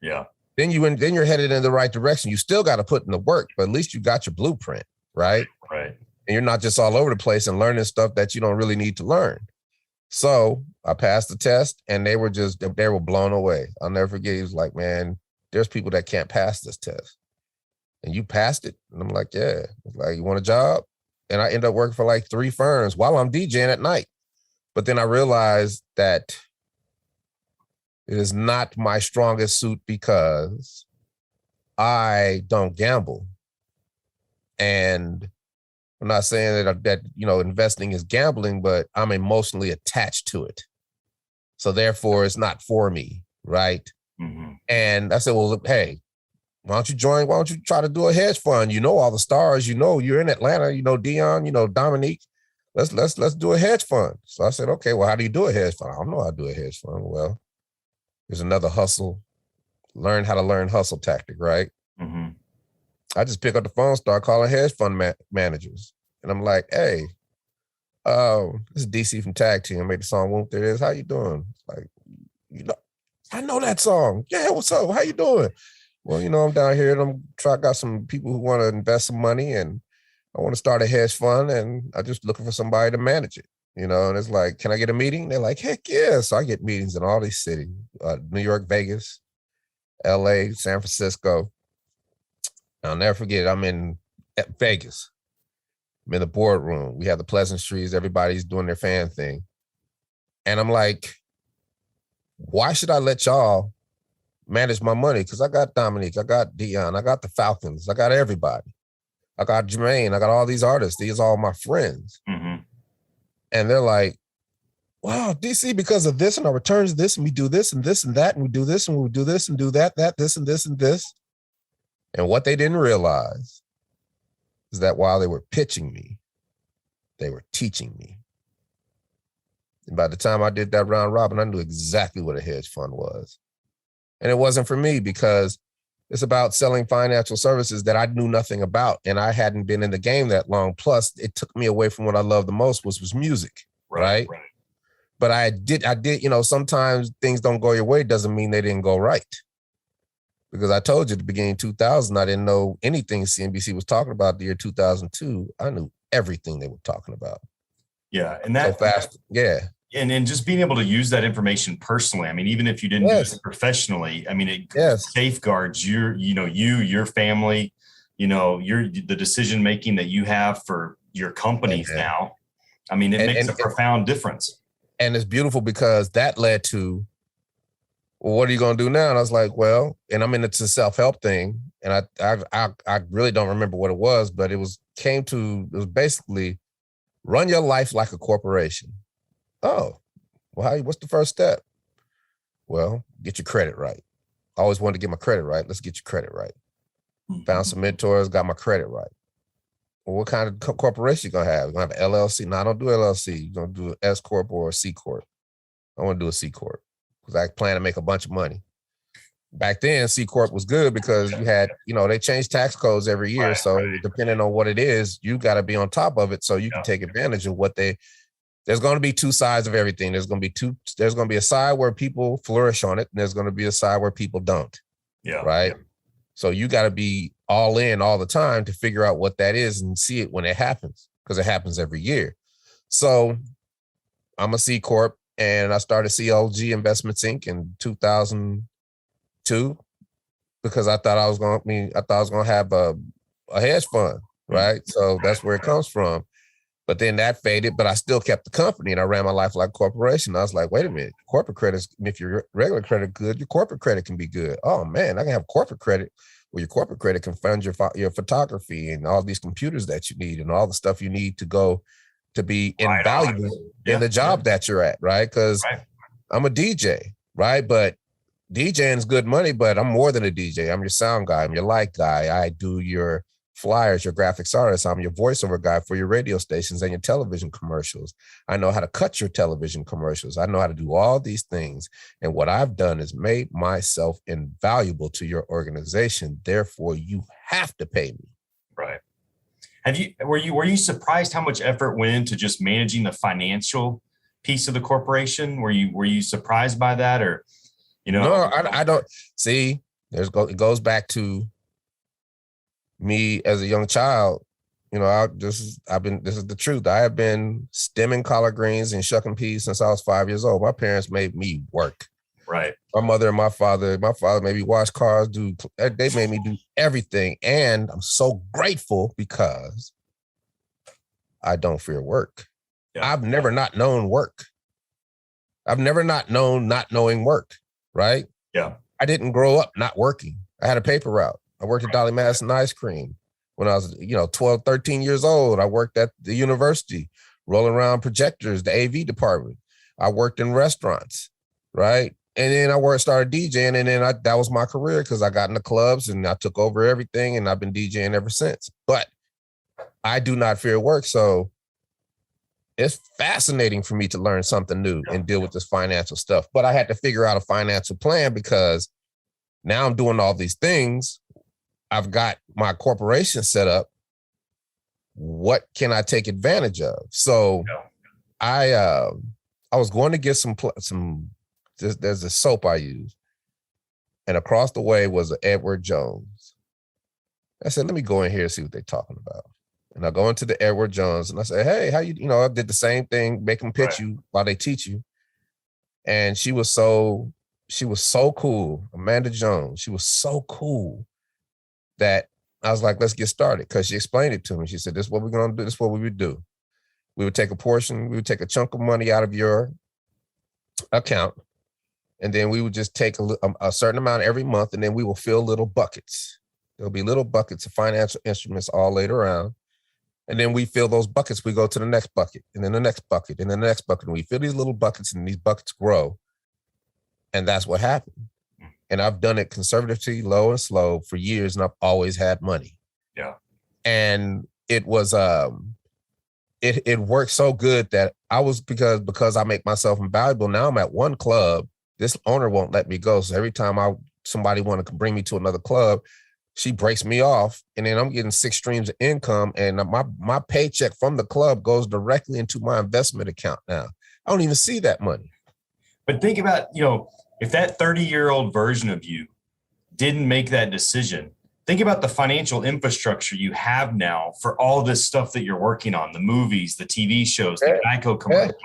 Yeah. Then you're headed in the right direction. You still got to put in the work, but at least you got your blueprint. Right. Right. And you're not just all over the place and learning stuff that you don't really need to learn. So I passed the test and they were blown away. I'll never forget. He was like, man, there's people that can't pass this test. And you passed it. And I'm like, yeah. Like, you want a job? And I ended up working for like 3 firms while I'm DJing at night. But then I realized that it is not my strongest suit because I don't gamble. And I'm not saying that investing is gambling, but I'm emotionally attached to it. So therefore, it's not for me, right? Mm-hmm. And I said, well, look, hey, why don't you join? Why don't you try to do a hedge fund? You know all the stars. You know you're in Atlanta. You know Dion. You know Dominique. Let's do a hedge fund. So I said, okay, well, how do you do a hedge fund? I don't know how to do a hedge fund. Well, there's another hustle. Learn how to learn hustle tactic, right? Mm-hmm. I just pick up the phone, start calling hedge fund managers, and I'm like, hey, this is DC from Tag Team. I made the song Whoomp. There it is. How you doing? Like, I know that song. Yeah, what's up? How you doing? Well, I'm down here and I got some people who want to invest some money and I want to start a hedge fund and I'm just looking for somebody to manage it, and it's like, can I get a meeting? They're like, heck yeah. So I get meetings in all these cities, New York, Vegas, LA, San Francisco. I'll never forget it. I'm in Vegas. I'm in the boardroom. We have the pleasantries. Everybody's doing their fan thing. And I'm like, why should I let y'all manage my money? Because I got Dominique, I got Dion, I got the Falcons, I got everybody. I got Jermaine, I got all these artists. These are all my friends. Mm-hmm. And they're like, wow, DC, because of this and our returns this, and we do this and this and that, and we do this and we do this and do that, this and this and this. And what they didn't realize is that while they were pitching me, they were teaching me. And by the time I did that round robin, I knew exactly what a hedge fund was. And it wasn't for me because it's about selling financial services that I knew nothing about. And I hadn't been in the game that long. Plus, it took me away from what I loved the most, which was music. Right. But I did, sometimes things don't go your way. Doesn't mean they didn't go right. Because I told you at the beginning of 2000, I didn't know anything CNBC was talking about the year 2002. I knew everything they were talking about. Yeah. And that so fast. Yeah. And just being able to use that information personally. I mean, even if you didn't do it professionally, I mean, it safeguards your family, the decision making that you have for your companies now. I mean, it makes a profound difference. And it's beautiful because that led to, well, what are you going to do now? And I was like, well, and I'm into the self-help thing. And I really don't remember what it was, but it was basically run your life like a corporation. Oh, well, what's the first step? Well, get your credit right. I always wanted to get my credit right. Let's get your credit right. Mm-hmm. Found some mentors, got my credit right. Well, what kind of corporation you going to have? You're going to have an LLC? No, I don't do LLC. You're going to do an S Corp or a C Corp. I want to do a C Corp because I plan to make a bunch of money. Back then, C Corp was good because you had, they change tax codes every year. So depending on what it is, you got to be on top of it so you can take advantage of what there's going to be two sides of everything. There's going to be a side where people flourish on it, and there's going to be a side where people don't. Yeah. Right. So you got to be all in all the time to figure out what that is and see it when it happens, because it happens every year. So I'm a C Corp, and I started CLG Investments Inc. in 2002 because I thought I was going to have a hedge fund. Right. So that's where it comes from. But then that faded, but I still kept the company and I ran my life like a corporation. I was like, wait a minute, corporate credit, if your regular credit good, your corporate credit can be good. Oh man, I can have corporate credit where your corporate credit can fund your photography and all these computers that you need and all the stuff you need to go to be invaluable in the job that you're at, right? Because I'm a DJ, right? But DJing is good money, but I'm more than a DJ. I'm your sound guy. I'm your light guy. I do your flyers, your graphics artist. I'm your voiceover guy for your radio stations and your television commercials. I know how to cut your television commercials. I know how to do all these things. And what I've done is made myself invaluable to your organization. Therefore, you have to pay me. Right. Were you surprised how much effort went into just managing the financial piece of the corporation? Were you surprised by that, or No, I don't see. It goes back to me as a young child. This is the truth. I have been stemming collard greens and shucking peas since I was 5 years old. My parents made me work. Right. My mother and my father made me wash cars, they made me do everything. And I'm so grateful because I don't fear work. Yeah. I've never not known work. I've never not known not knowing work. Right. Yeah. I didn't grow up not working. I had a paper route. I worked at Dolly Madison Ice Cream. when I was, 12, 13 years old. I worked at the university, rolling around projectors, the AV department. I worked in restaurants, right? And then started DJing, and then that was my career because I got in the clubs and I took over everything, and I've been DJing ever since. But I do not fear work, so it's fascinating for me to learn something new and deal with this financial stuff. But I had to figure out a financial plan because now I'm doing all these things. I've got my corporation set up. What can I take advantage of? So I was going to get some. There's a soap I use, and across the way was an Edward Jones. I said, let me go in here and see what they're talking about. And I go into the Edward Jones and I say, hey, how you I did the same thing, make them pitch you while they teach you. And she was so cool, Amanda Jones. She was so cool that I was like, let's get started. Because she explained it to me. She said, this is what we're going to do. This is what we would do. We would take a chunk of money out of your account. And then we would just take a certain amount every month. And then we will fill little buckets. There'll be little buckets of financial instruments all laid around. And then we fill those buckets. We go to the next bucket and then the next bucket and then the next bucket. And we fill these little buckets and these buckets grow. And that's what happened. And I've done it conservatively, low and slow for years. And I've always had money. Yeah. And it was, it worked so good that I was, because I make myself invaluable. Now I'm at one club. This owner won't let me go. So every time somebody want to bring me to another club, she breaks me off, and then I'm getting 6 streams of income, and my paycheck from the club goes directly into my investment account now. I don't even see that money. But think about, if that 30-year-old version of you didn't make that decision, think about the financial infrastructure you have now for all this stuff that you're working on, the movies, the TV shows, the Geico commercial.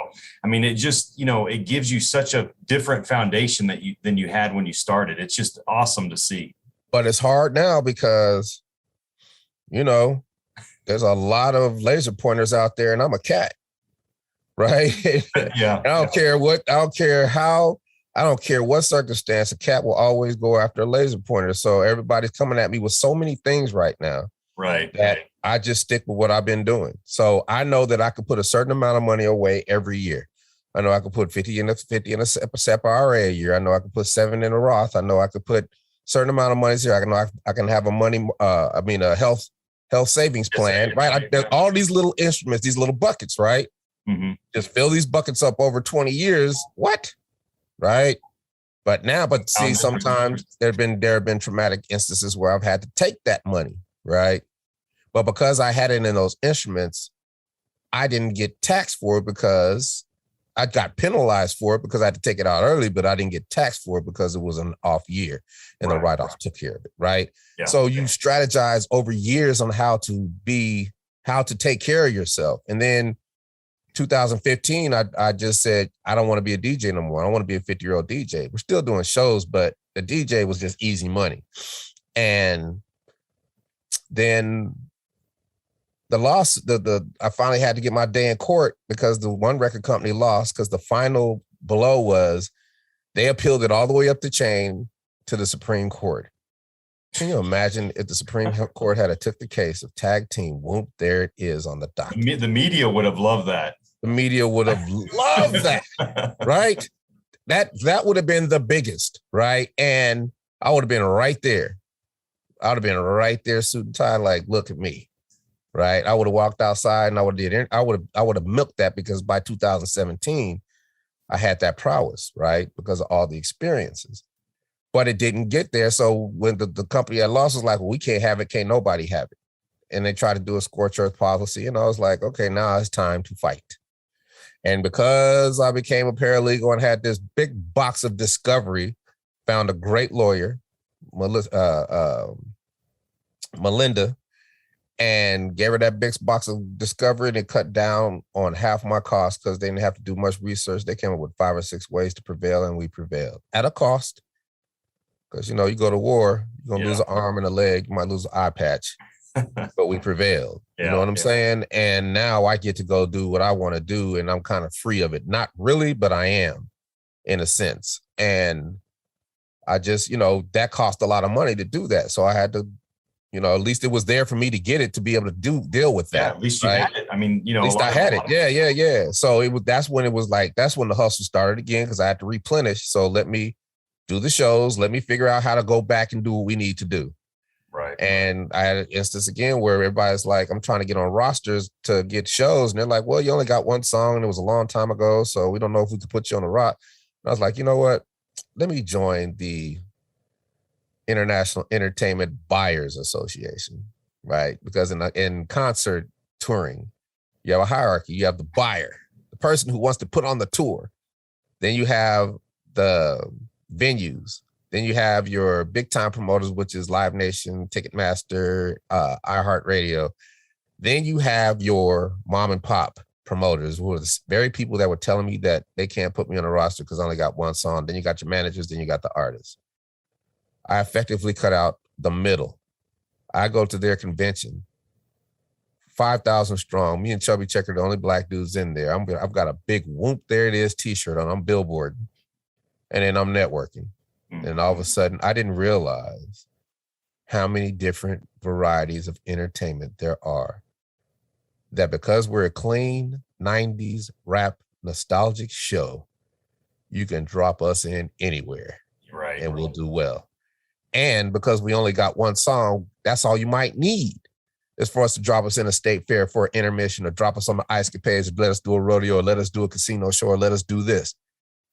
I mean, it just, it gives you such a different foundation than you had when you started. It's just awesome to see. But it's hard now because, there's a lot of laser pointers out there, and I'm a cat, right? Yeah. I don't care what circumstance, a cat will always go after a laser pointer. So everybody's coming at me with so many things right now. Right. That I just stick with what I've been doing. So I know that I could put a certain amount of money away every year. I know I could put 50 in a SEP IRA a year. I know I could put 7 in a Roth. I know I could put certain amount of money here. I can have a health savings plan, right? There's all these little instruments, these little buckets, right? Mm-hmm. Just fill these buckets up over 20 years. What? Right? But see, sometimes there have been traumatic instances where I've had to take that money, right? But because I had it in those instruments, I didn't get taxed for it because I got penalized for it because I had to take it out early, but I didn't get taxed for it because it was an off year and the write-off took care of it, right? Yeah. So you strategize over years on how to take care of yourself. And then 2015, I just said, I don't want to be a DJ no more. I don't want to be a 50-year-old DJ. We're still doing shows, but the DJ was just easy money. And then the loss, I finally had to get my day in court because the one record company lost because the final blow was they appealed it all the way up the chain to the Supreme Court. Can you imagine if the Supreme Court had took the case of Tag Team Whoomp? There it is on the docket. The media would have loved that. The media would have loved that, right? That would have been the biggest, right? And I would have been right there. I would have been right there, suit and tie, like, look at me. Right. I would have walked outside and I would have milked that because by 2017, I had that prowess, right? Because of all the experiences. But it didn't get there. So when the company that lost was like, well, we can't have it, can't nobody have it. And they tried to do a scorched earth policy. And I was like, okay, now it's time to fight. And because I became a paralegal and had this big box of discovery, found a great lawyer, Melinda, and gave her that big box of discovery, and it cut down on half my costs because they didn't have to do much research. They came up with 5 or 6 ways to prevail, and we prevailed at a cost. Because, you go to war, you're going to lose an arm and a leg. You might lose an eye patch, but we prevailed. You know what I'm saying? And now I get to go do what I want to do, and I'm kind of free of it. Not really, but I am in a sense. And I just, that cost a lot of money to do that. So I had to at least it was there for me to get it, to be able to deal with that. At least you right? had it. I mean, At least I had it. Yeah. So that's when the hustle started again, because I had to replenish. So let me do the shows. Let me figure out how to go back and do what we need to do. Right. And I had an instance again where everybody's like, I'm trying to get on rosters to get shows. And they're like, well, you only got one song and it was a long time ago, so we don't know if we could put you on the rock. And I was like, you know what? Let me join the International Entertainment Buyers Association, right? Because in concert touring, you have a hierarchy. You have the buyer, the person who wants to put on the tour. Then you have the venues. Then you have your big time promoters, which is Live Nation, Ticketmaster, iHeartRadio. Then you have your mom and pop promoters, who are the very people that were telling me that they can't put me on a roster because I only got one song. Then you got your managers, then you got the artists. I effectively cut out the middle. I go to their convention, 5,000 strong. Me and Chubby Checker, the only black dudes in there. I've got a big Whoomp, there it is t-shirt on. I'm billboarding. And then I'm networking. And all of a sudden, I didn't realize how many different varieties of entertainment there are. That because we're a clean 90s rap nostalgic show, you can drop us in anywhere. Right. And we'll do well. And because we only got one song, that's all you might need, is for us to drop us in a state fair for an intermission, or drop us on the Ice Capades, or let us do a rodeo, or let us do a casino show, or let us do this.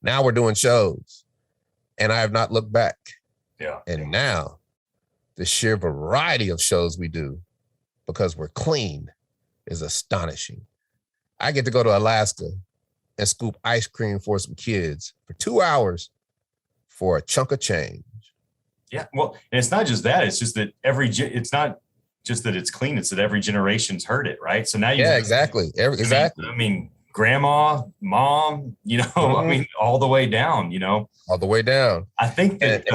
Now we're doing shows. And I have not looked back. Yeah. And now the sheer variety of shows we do, because we're clean, is astonishing. I get to go to Alaska and scoop ice cream for some kids for 2 hours for a chunk of change. Yeah. Well, and it's not just that. It's just that it's not just that it's clean. It's that every generation's heard it. Right. So now exactly. Exactly. I mean, grandma, mom, I mean, all the way down, all the way down. I think that,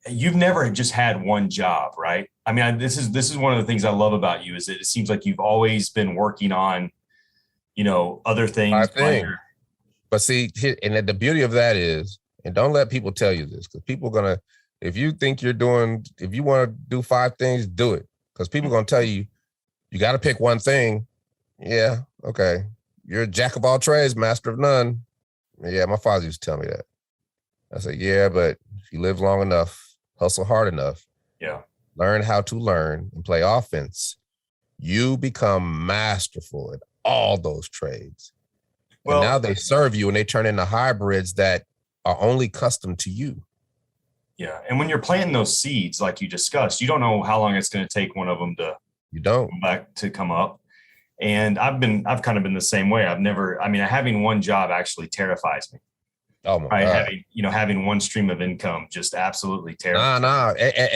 you've never just had one job, right? I mean, this is one of the things I love about you, is that it seems like you've always been working on, other things. But see, and the beauty of that is, and don't let people tell you this, because people are if you want to do 5 things, do it. Because people are going to tell you, you got to pick one thing. Yeah, okay. You're a jack of all trades, master of none. Yeah, my father used to tell me that. I said, yeah, but if you live long enough, hustle hard enough, learn how to learn and play offense, you become masterful at all those trades. Well, and now they serve you, and they turn into hybrids that are only custom to you. Yeah. And when you're planting those seeds, like you discussed, you don't know how long it's going to take one of them to come up. And I've kind of been the same way. Having one job actually terrifies me. Oh my God. Having one stream of income just absolutely terrifies.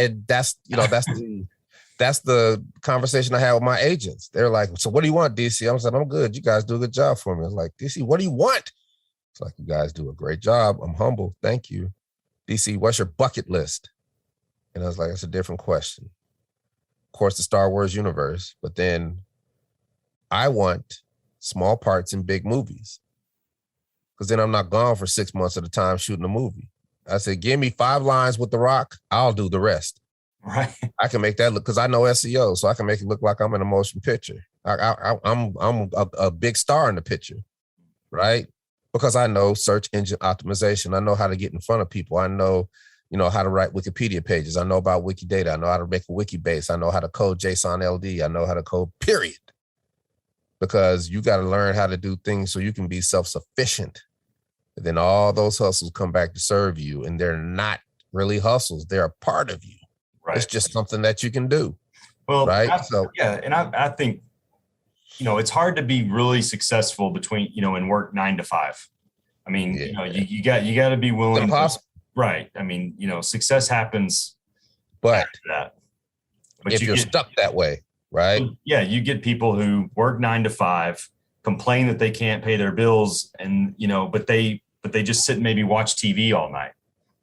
And that's the conversation I had with my agents. They're like, so what do you want, DC? I said, I'm good. You guys do a good job for me. I was like, DC, what do you want? It's like, you guys do a great job. I'm humble. Thank you. DC, what's your bucket list? And I was like, it's a different question. Of course, the Star Wars universe, but then I want small parts in big movies, because then I'm not gone for 6 months at a time shooting a movie. I said, give me 5 lines with The Rock. I'll do the rest. Right. I can make that look, because I know SEO, so I can make it look like I'm in a motion picture. I'm a big star in the picture, right? Because I know search engine optimization. I know how to get in front of people. I know, how to write Wikipedia pages. I know about Wikidata. I know how to make a wiki base. I know how to code JSON LD. I know how to code, period. Because you got to learn how to do things so you can be self-sufficient. And then all those hustles come back to serve you, and they're not really hustles. They're a part of you. Right. It's just something that you can do. Well, right. And I think, it's hard to be really successful between, and work 9 to 5. I mean, you got to be willing. It's impossible. Right. I mean, success happens. But after that. But if you're stuck that way, right? Yeah. You get people who work 9 to 5, complain that they can't pay their bills, and, but they just sit and maybe watch TV all night,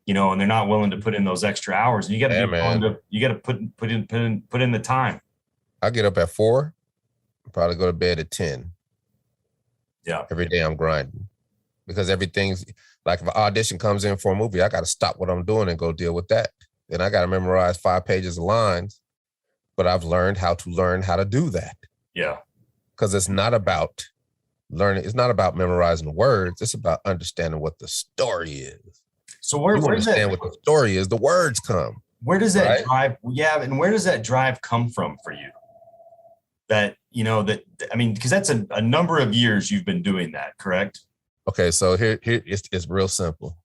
and they're not willing to put in those extra hours. And you got to be willing to, you got to put in the time. I get up at 4. Probably go to bed at 10. Yeah. Every day I'm grinding, because everything's like, if an audition comes in for a movie, I got to stop what I'm doing and go deal with that. and I got to memorize 5 pages of lines, but I've learned how to do that. Yeah. Because it's not about learning. It's not about memorizing words. It's about understanding what the story is. So where you understand what the story is, the words come. Where does that drive? Yeah. And where does that drive come from for you? That, because that's a number of years you've been doing that, correct? Okay. So here it's real simple.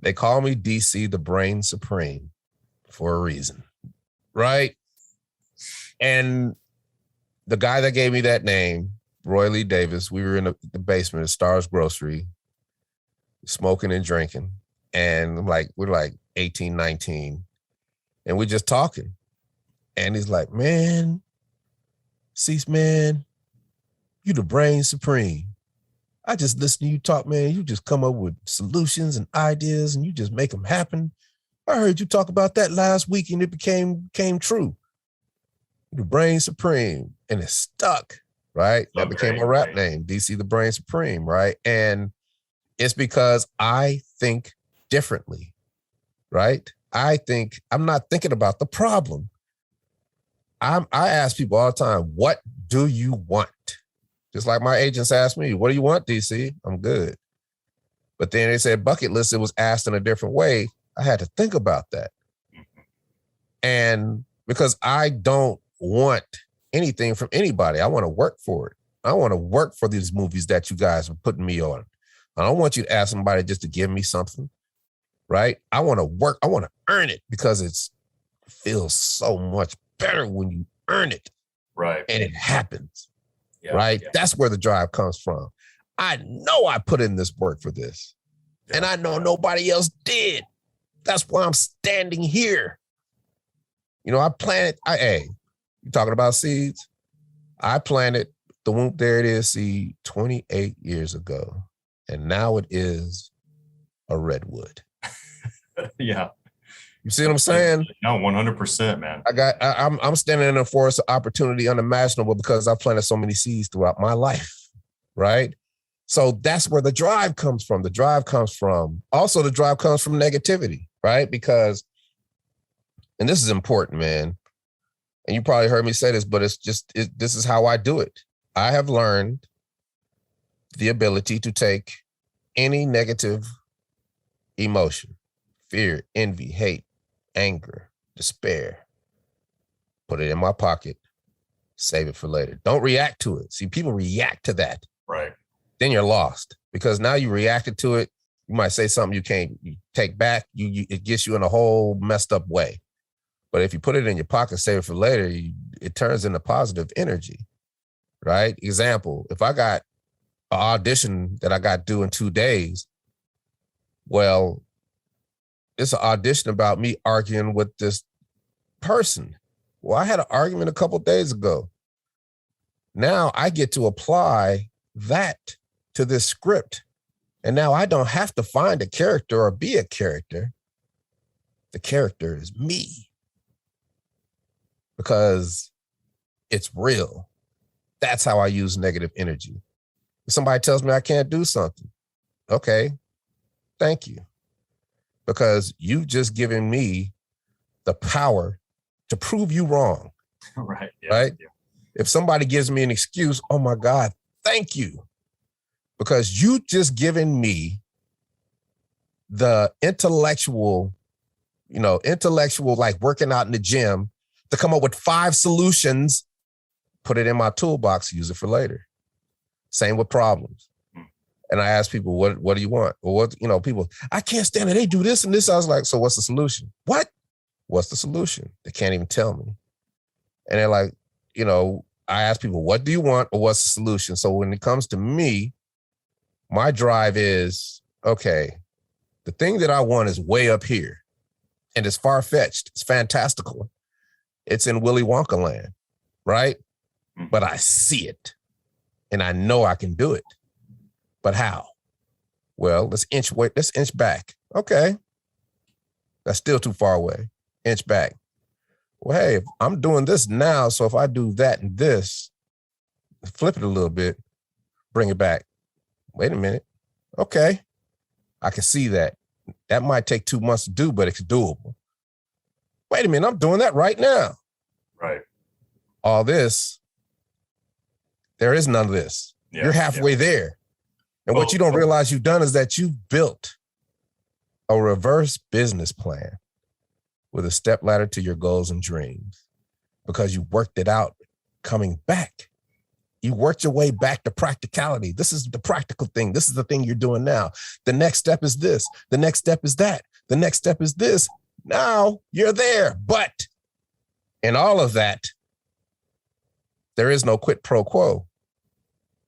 They call me DC, the brain supreme, for a reason. Right. And the guy that gave me that name, Roy Lee Davis, we were in the basement of Star's Grocery, smoking and drinking. And we're like 18, 19. And we're just talking. And he's like, man, Cecil, man, you the brain supreme. I just listen to you talk, man. You just come up with solutions and ideas and you just make them happen. I heard you talk about that last week and it came true. The Brain Supreme, and it stuck, right? That became a rap name, DC the Brain Supreme, right? And it's because I think differently, right? I'm not thinking about the problem. I ask people all the time, what do you want? Just like my agents ask me, what do you want, DC? I'm good. But then they said bucket list, it was asked in a different way. I had to think about that. And because I don't want anything from anybody. I want to work for it. I want to work for these movies that you guys are putting me on. I don't want you to ask somebody just to give me something, right? I want to work. I want to earn it because it feels so much better when you earn it. Right. And it happens, right? Yeah. That's where the drive comes from. I know I put in this work for this and I know nobody else did. That's why I'm standing here. I planted, you talking about seeds? I planted the Whoomp, there it is, seed 28 years ago. And now it is a redwood. Yeah. You see what I'm saying? No, 100%, man. I'm standing in a forest of opportunity unimaginable because I've planted so many seeds throughout my life, right? So that's where the drive comes from. The drive comes from negativity, right? Because, and this is important, man, and you probably heard me say this, but this is how I do it. I have learned the ability to take any negative emotion, fear, envy, hate, anger, despair, put it in my pocket, save it for later. Don't react to it. See, people react to that. Right. Then you're lost because now you reacted to it. You might say something you take back. It gets you in a whole messed up way. But if you put it in your pocket, save it for later, it turns into positive energy, right? Example, if I got an audition that I got due in 2 days, well, it's an audition about me arguing with this person. Well, I had an argument a couple of days ago. Now I get to apply that to this script. And now I don't have to find a character or be a character. The character is me. Because it's real. That's how I use negative energy. If somebody tells me I can't do something, okay, thank you. Because you've just given me the power to prove you wrong. Right. Yeah, right? Yeah. If somebody gives me an excuse, oh my God, thank you. Because you just given me the intellectual, like working out in the gym to come up with 5 solutions, put it in my toolbox, use it for later. Same with problems. And I ask people, what do you want? Or people, I can't stand it. They do this and this. I was like, so what's the solution? What? What's the solution? They can't even tell me. And they're like, I ask people, what do you want? Or what's the solution? So when it comes to me, my drive is, okay, the thing that I want is way up here and it's far-fetched. It's fantastical. It's in Willy Wonka land, right? But I see it and I know I can do it. But how? Well, let's inch back. Okay. That's still too far away. Inch back. Well, hey, if I'm doing this now, so if I do that and this, flip it a little bit, bring it back. Wait a minute. Okay. I can see that. That might take 2 months to do, but it's doable. Wait a minute, I'm doing that right now. Right. All this, there is none of this. You're halfway there. And what you don't realize you've done is that you've built a reverse business plan with a step ladder to your goals and dreams because you worked it out coming back. You worked your way back to practicality. This is the practical thing. This is the thing you're doing now. The next step is this. The next step is that. The next step is this. Now you're there. But in all of that, there is no quid pro quo.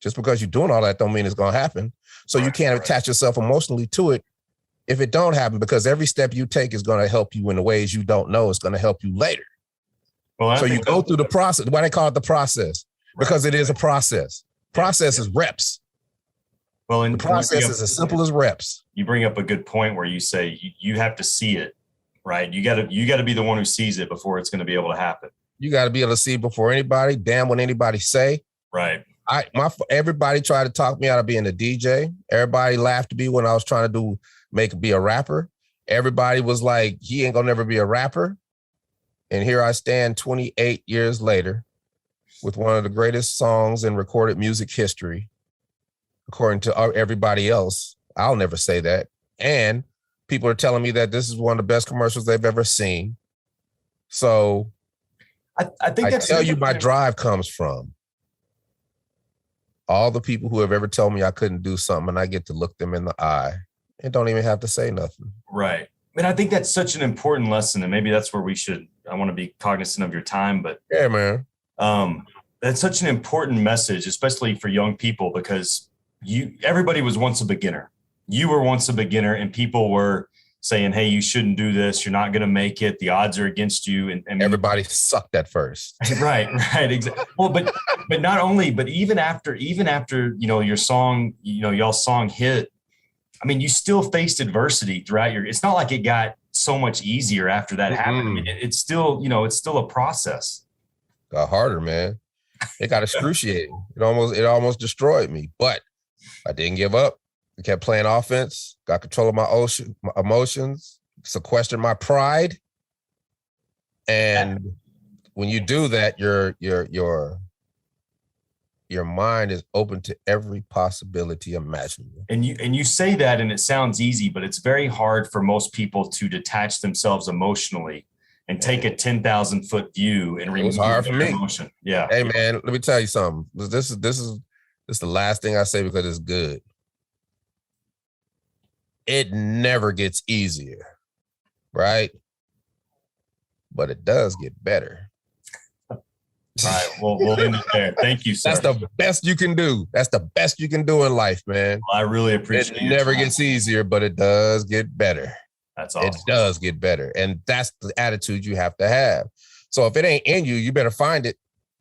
Just because you're doing all that don't mean it's going to happen. So you can't attach yourself emotionally to it if it don't happen, because every step you take is going to help you in the ways you don't know. It's going to help you later. Well, so you go through the process. Why they call it the process? Because it is a process. Process is reps. Well, and the process is as simple as reps. You bring up a good point where you say you have to see it, right? You got to be the one who sees it before it's going to be able to happen. You got to be able to see it before anybody. Damn what anybody say. Right. Everybody tried to talk me out of being a DJ. Everybody laughed at me when I was trying to be a rapper. Everybody was like, he ain't gonna never be a rapper. And here I stand 28 years later with one of the greatest songs in recorded music history, according to everybody else. I'll never say that. And people are telling me that this is one of the best commercials they've ever seen. So I think I tell you my drive comes from all the people who have ever told me I couldn't do something, and I get to look them in the eye and don't even have to say nothing. Right. And I think that's such an important lesson, and maybe that's where I want to be cognizant of your time, but yeah, man. That's such an important message, especially for young people, because everybody was once a beginner. You were once a beginner, and people were saying, hey, you shouldn't do this. You're not going to make it. The odds are against you. And everybody sucked at first. Right. Exactly. Well, but not only, but even after, your song, y'all's song hit, I mean, you still faced adversity throughout it's not like it got so much easier after that happened. I mean, it's still a process. Got harder, man. It got excruciating. It almost destroyed me, but I didn't give up. I kept playing offense, got control of my emotions, sequestered my pride. And when you do that, your mind is open to every possibility imaginable. And you say that, and it sounds easy, but it's very hard for most people to detach themselves emotionally and take a 10,000 foot view and remove their emotion. Yeah. Hey man, let me tell you something. This is the last thing I say because it's good. It never gets easier, right? But it does get better. All right, we'll end it there. Thank you, sir. That's the best you can do. That's the best you can do in life, man. Well, I really appreciate it. It never gets easier, but it does get better. That's awesome. It does get better. And that's the attitude you have to have. So if it ain't in you, you better find it.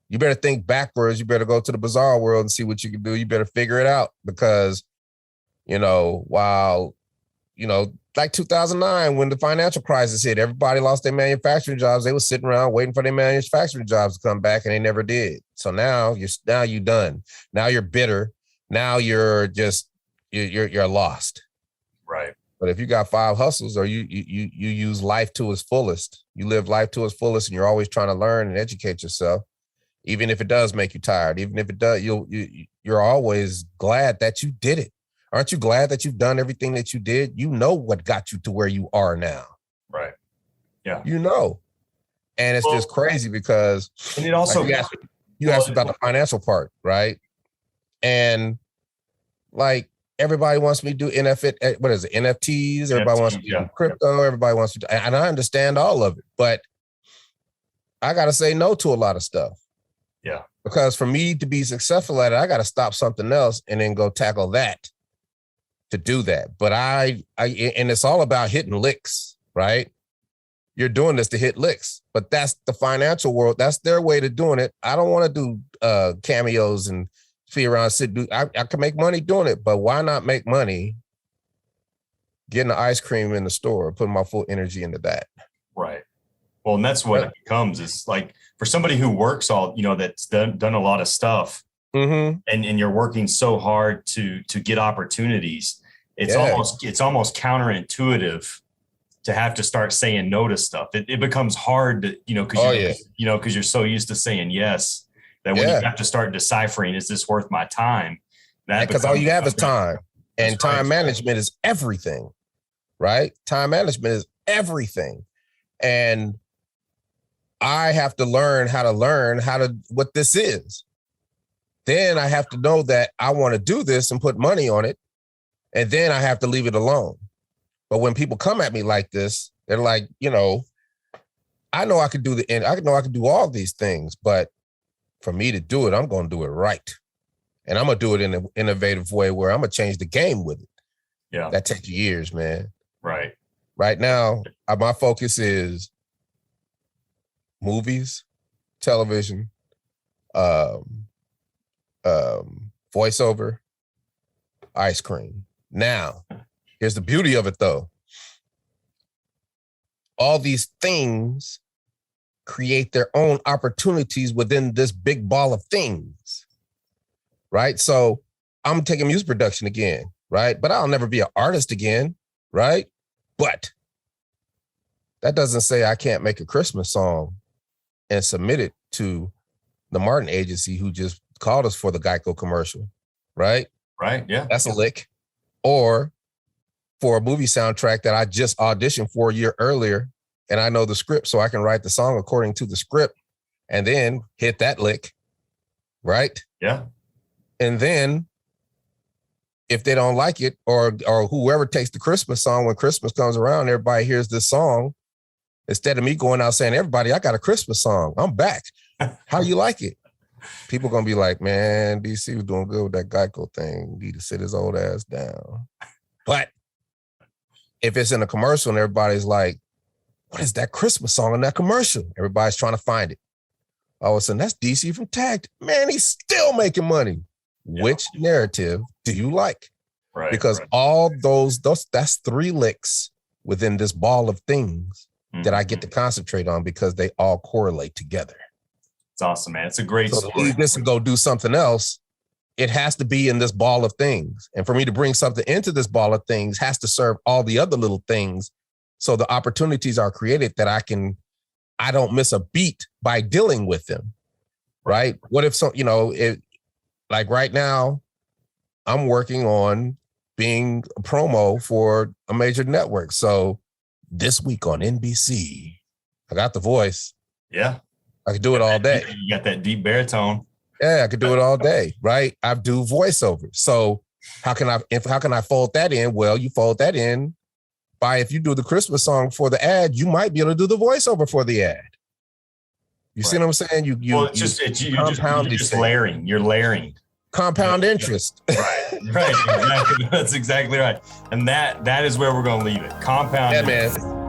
You better think backwards. You better go to the bizarre world and see what you can do. You better figure it out because, like 2009, when the financial crisis hit, everybody lost their manufacturing jobs. They were sitting around waiting for their manufacturing jobs to come back, and they never did. So now you're done. Now you're bitter. Now you're lost. Right. But if you got 5 hustles, or you use life to its fullest, you live life to its fullest, and you're always trying to learn and educate yourself, even if it does make you tired, even if it does, you're always glad that you did it. Aren't you glad that you've done everything that you did? You know what got you to where you are now. Right. Yeah. And it's just crazy because and it also you asked about the financial part, right? And like everybody wants me to do NFTs, everybody wants me to do crypto, everybody wants to do, and I understand all of it, but I gotta say no to a lot of stuff. Yeah. Because for me to be successful at it, I gotta stop something else and then go tackle that. To do that. But and it's all about hitting licks, right? You're doing this to hit licks, but that's the financial world. That's their way to doing it. I don't want to do cameos and fee around, I can make money doing it, but why not make money getting the ice cream in the store, putting my full energy into that? Right. Well, and that's what it becomes. Is like for somebody who works that's done a lot of stuff, and you're working so hard to get opportunities. it's almost counterintuitive to have to start saying no to stuff. It becomes hard to, because you're so used to saying yes that when you have to start deciphering, is this worth my time? Because all you have is time, and time management is everything, right? Time management is everything. And I have to learn what this is. Then I have to know that I want to do this and put money on it. And then I have to leave it alone. But when people come at me like this, they're like, I know I could do I know I could do all these things, but for me to do it, I'm going to do it right. And I'm going to do it in an innovative way where I'm going to change the game with it. Yeah. That takes years, man. Right. Right now, my focus is movies, television, voiceover, ice cream. Now, here's the beauty of it, though. All these things create their own opportunities within this big ball of things, right? So I'm taking music production again, right? But I'll never be an artist again, right? But that doesn't say I can't make a Christmas song and submit it to the Martin agency who just called us for the Geico commercial, right? Right, yeah. That's a lick. Or for a movie soundtrack that I just auditioned for a year earlier, and I know the script, so I can write the song according to the script and then hit that lick, right? Yeah. And then if they don't like it, or whoever takes the Christmas song, when Christmas comes around, everybody hears this song, instead of me going out saying, everybody, I got a Christmas song, I'm back. How you like it? People gonna be like, man, DC was doing good with that Geico thing. He need to sit his old ass down. But if it's in a commercial and everybody's like, what is that Christmas song in that commercial? Everybody's trying to find it. All of a sudden, that's DC from Tagged. Man, he's still making money. Yeah. Which narrative do you like? Right. Because all those that's 3 licks within this ball of things that I get to concentrate on because they all correlate together. It's awesome, man. It's a great story. To leave this and go do something else, it has to be in this ball of things. And for me to bring something into this ball of things has to serve all the other little things. So the opportunities are created that I don't miss a beat by dealing with them. Right. What if like right now, I'm working on being a promo for a major network. So this week on NBC, I got the voice. Yeah. I could do it all day. You got that deep baritone. Yeah, I could do it all day, right? I do voiceover. So how can I fold that in? Well, you fold that in by, if you do the Christmas song for the ad, you might be able to do the voiceover for the ad. You see what I'm saying? You're just layering. You're layering. Compound interest. Right. Exactly. That's exactly right. And that is where we're going to leave it. Compound interest. Man.